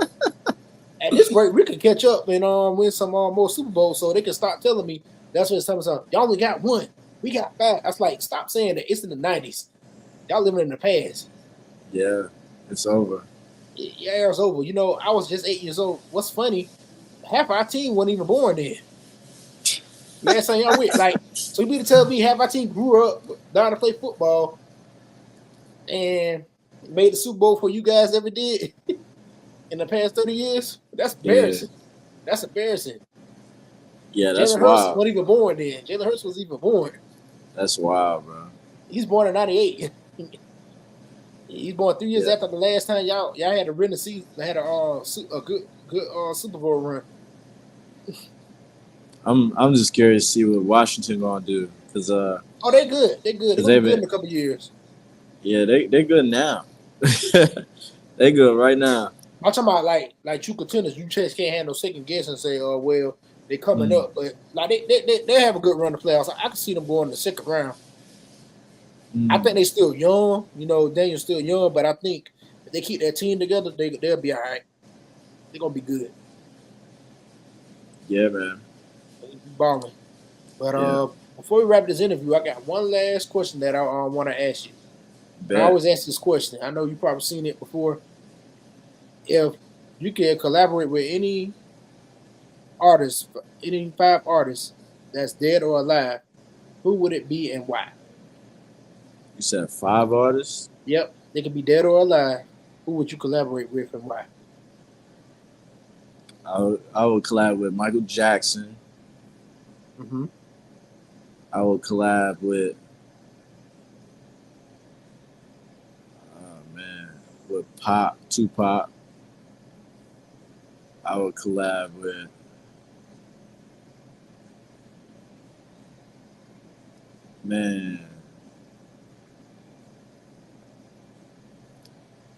At this rate, we can catch up and win some more Super Bowls, so they can stop telling me that's what it's telling us. Y'all only got 1. We got 5. That's like stop saying that. It's in the 90s. Y'all living in the past. Yeah, it's over. Yeah, it's over. I was just 8 years old. What's funny? Half our team wasn't even born then. Yeah, so y'all weird. Like, so you mean to tell me half our team grew up down to play football and made the Super Bowl before you guys ever did in the past 30 years? That's embarrassing. Yeah. That's embarrassing. Yeah, that's Jalen Hurts wild. wasn't even born then. Jalen Hurts was even born. That's wild, bro. He's born in 98. He's born 3 years after the last time y'all had a winning season. They had a good Super Bowl run. I'm just curious to see what Washington gonna do because they good. They're good. They're good in a couple years. Yeah, they're good now. They good right now. I'm talking about like true contenders. You just can't have no second guess and say, oh well, they're coming up. But like they have a good run to playoffs. I can see them going in the second round. I think they still young. Daniel's still young, but I think if they keep that team together, they'll be all right. They're gonna be good. Yeah, man. Balling. But before we wrap this interview, I got one last question that I want to ask you. I always ask this question. I know you've probably seen it before. If you can collaborate with any artist, any 5 artists that's dead or alive, who would it be and why? You said 5 artists? Yep, they could be dead or alive. Who would you collaborate with and why? I would collab with Michael Jackson. Mm-hmm. I would collab with Tupac. I would collab with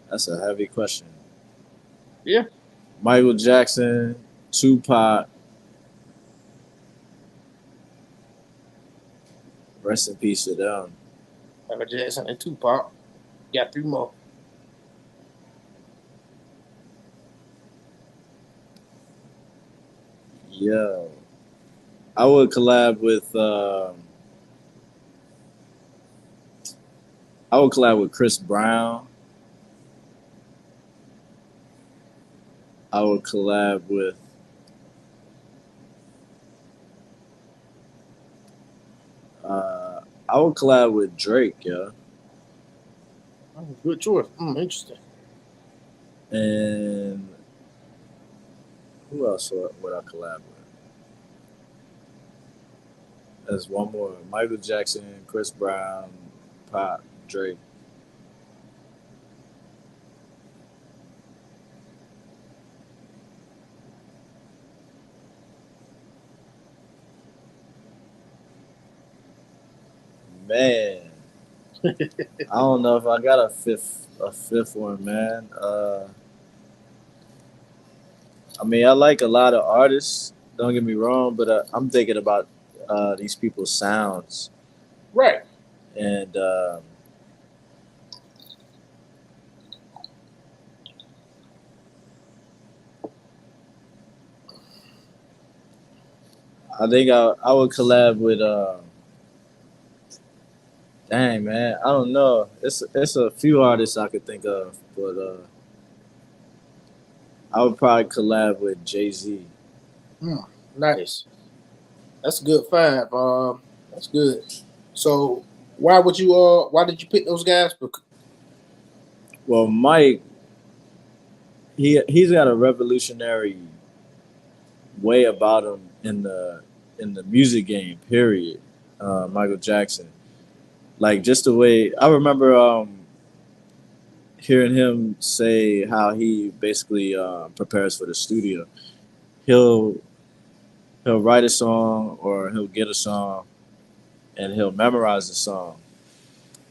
that's a heavy question. Yeah. Michael Jackson, Tupac. Rest in peace to them. Michael Jackson and Tupac. Got 3 more. Yeah. I would collab with Chris Brown. I would collab with. I would collab with Drake, yeah. Good choice. Interesting. And who else would I collab with? There's one more: Michael Jackson, Chris Brown, Pop, Drake. Man, I don't know if I got a fifth one, man. I mean, I like a lot of artists. Don't get me wrong, but I'm thinking about these people's sounds, Right. and I think I would collab with. Dang man, I don't know. It's a few artists I could think of, but I would probably collab with Jay-Z. Nice. That's a good five. That's good. So why did you pick those guys? Well, Mike, he's got a revolutionary way about him in the music game. Period. Michael Jackson, like just the way I remember hearing him say how he basically prepares for the studio. He'll he'll write a song or he'll get a song and he'll memorize the song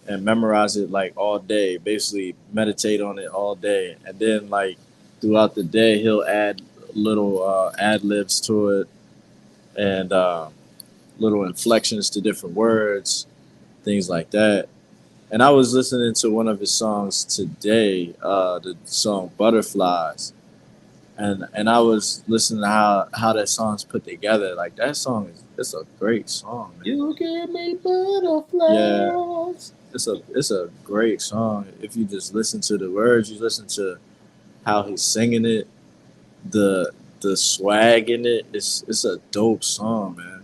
and memorize it like all day. Basically, meditate on it all day, and then like throughout the day he'll add little ad libs to it and little inflections to different words, things like that. And I was listening to one of his songs today, the song "Butterflies," and I was listening to how that song's put together. Like that song is it's a great song, man. You give me Yeah, butterflies. it's a great song. If you just listen to the words, you listen to how he's singing it, the the swag in it. It's a dope song, man.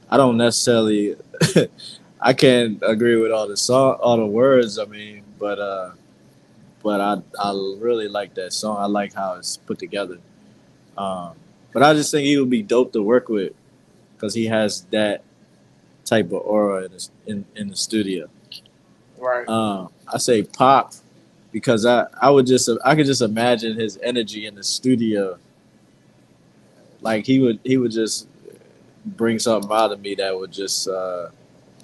I don't necessarily I can't agree with all the words. I mean, but I really like that song. I like how it's put together. Um, but I just think he would be dope to work with because he has that type of aura in the studio. Right. I say Pop because I could just imagine his energy in the studio. Like he would just bring something out of me that would just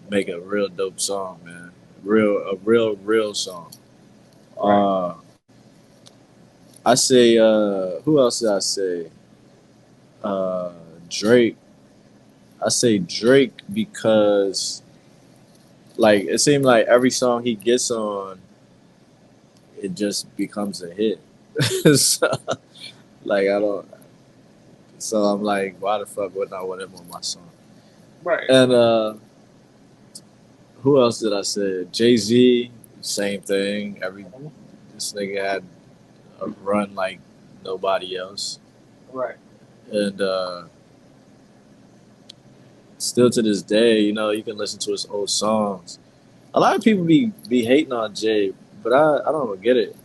make a real dope song, man. Real song. Right. Uh, I say who else did I say? Uh, Drake. I say Drake because like it seemed like every song he gets on, it just becomes a hit. So, like I don't. So I'm like, why the fuck wouldn't I want him on my song? Right. And who else did I say? Jay Z, same thing. This nigga had a run like nobody else, Right. and still to this day, you know, you can listen to his old songs. A lot of people be hating on Jay, but I don't get it.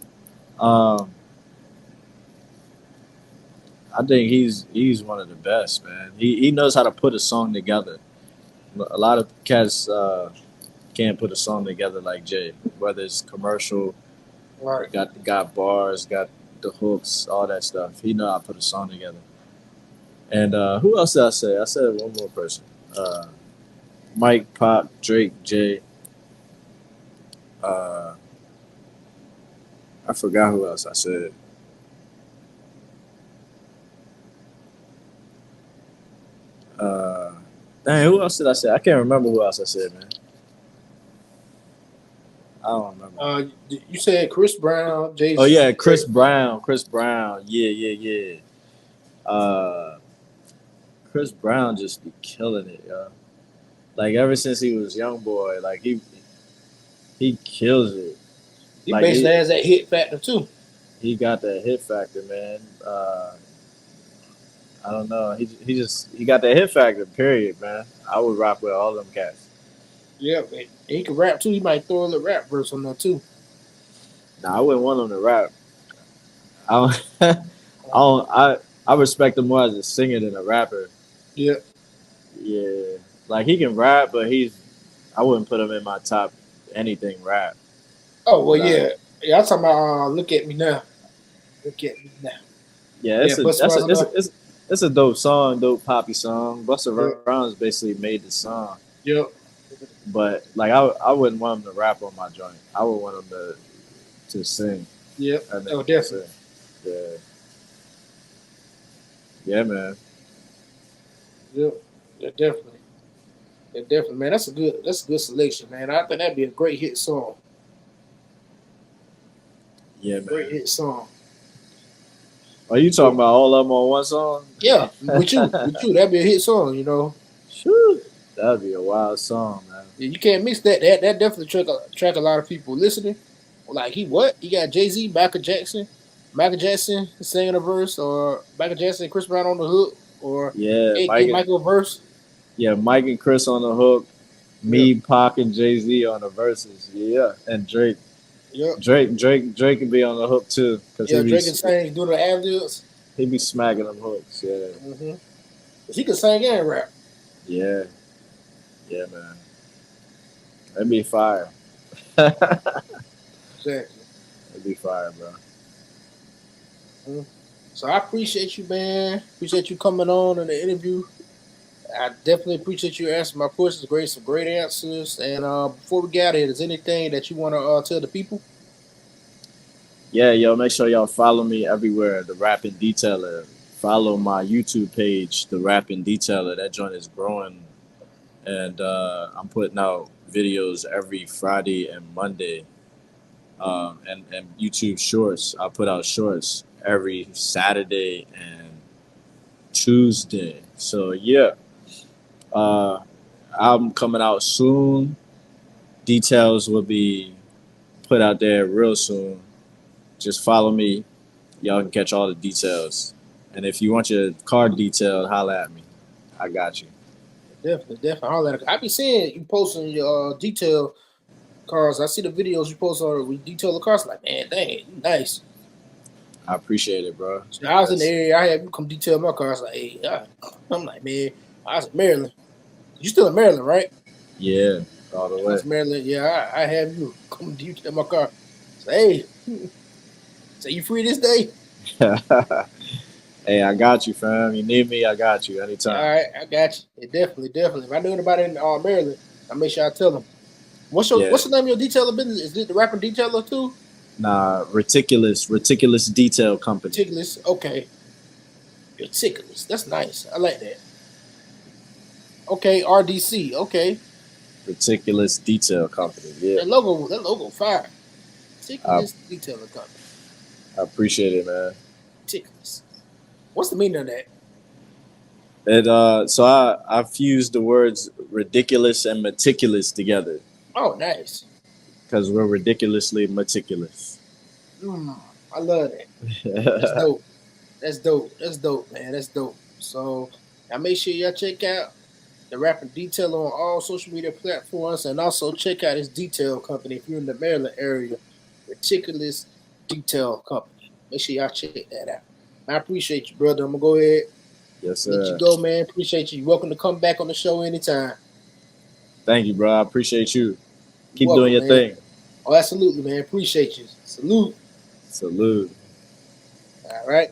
Um, I think he's one of the best, man. He knows how to put a song together. A lot of cats can't put a song together like Jay. Whether it's commercial, Right. got bars, got the hooks, all that stuff. He know how to put a song together. And who else did I say? I said one more person. Uh, Mike, Pop, Drake, Jay. Uh, I forgot who else I said. Uh, Dang, who else did I say? I can't remember who else I said, man. I don't remember. You said Chris Brown, Jay Oh Z. yeah, Chris Brown. Chris Brown. Yeah. Uh, Chris Brown just be killing it, yo. Like ever since he was young boy, like he kills it. He Like basically has that hit factor too. he got that hit factor, man. I don't know. He got that hit factor. Period, man. I would rock with all them cats. Yeah, man. He can rap too. He might throw a little rap verse on there too. Nah, I wouldn't want him to rap. I don't, I don't. I respect him more as a singer than a rapper. Yeah. Yeah, like he can rap, but I wouldn't put him in my top anything rap. Oh well, But I, yeah. Yeah, I'm talking about look at me now. Look at me now. yeah, Yeah, Busta Rhymes on there. it's a dope song, dope poppy song. Busta Yeah. Rhymes basically made the song, Yeah. but like I wouldn't want him to rap on my joint. I would want him to sing. Yeah. That Oh, nigga can definitely. sing. Yeah, yeah, man. Yeah. Yeah, definitely. Yeah, definitely, man. That's a good selection, man. I think that'd be a great hit song. Yeah, Great man. hit song. Are you talking about all of them on one song? Yeah, with you, that'd be a hit song. You know, Shoot, that'd be a wild song, man. yeah, you can't mix that. That definitely track a lot of people listening. Like he what? He got Jay-Z, Michael Jackson singing a verse, or Michael Jackson, Chris Brown on the hook, or Yeah, AK Michael verse. Mike and Chris on the hook, Yeah, me, Pac, and Jay Z on the verses. Yeah, and Drake. yeah, Drake can be on the hook too, cause yeah. Drake can sing, do the ad libs. he be smacking them hooks. Yeah, Mm-hmm. He can sing and rap. yeah, yeah, man. That'd be fire. That'd Exactly. be fire, bro. Mhm. So I appreciate you, man. Appreciate you coming on in the interview. I definitely appreciate you answering my questions. Some great answers. And before we get out of here, is anything that you want to tell the people? Yeah, yo, make sure y'all follow me everywhere. The Rapping Detailer. Follow my YouTube page, The Rapping Detailer. That joint is growing, and I'm putting out videos every Friday and Monday. And YouTube Shorts. I put out shorts every Saturday and Tuesday. So yeah, uh, album coming out soon. Details will be put out there real soon. Just follow me. Y'all can catch all the details. And if you want your car detailed, holla at me. I got you. Definitely. All that. I be seeing you posting your detail cars. I see the videos you post on we detail the cars. Like, man, dang, you nice. I appreciate it, bro. So I was in the area. I had you come detail my cars. Like, hey, I'm like, man, I was in Maryland. You still in Maryland, right? Yeah, all the I way. was in Maryland. Yeah, I have you come detail my car. Say, hey, say you free this day? Hey, I got you, fam. You need me, I got you All anytime. right, I got you. Yeah, definitely. If I know anybody in Maryland, I make sure I tell them. What's Yeah. the name of your detailer business? Is it the rapping detailer too? Nah, Reticulous Detail Company. Meticulous. Okay. Meticulous. That's nice. I like that. Okay, RDC. Okay. Reticulous Detail Company. Yeah, That logo fire. Meticulous detailer company. I appreciate it, man. Meticulous. What's the meaning of that? So I fused the words ridiculous and meticulous together Oh, nice. because we're ridiculously meticulous. I love that. That's dope. That's dope, man. That's dope. So now make sure y'all check out the Rapping Detail on all social media platforms, and also check out his detail company if you're in the Maryland area. Meticulous Detail Company. Make sure y'all check that out. I appreciate you, brother. I'm gonna go ahead Yes, let you sir. go, man. Appreciate you. You're welcome to come back on the show anytime. Thank you, bro. I appreciate you. Keep You're doing welcome, your man. thing. Oh, absolutely, man. Appreciate you. Salute. Salute. All right.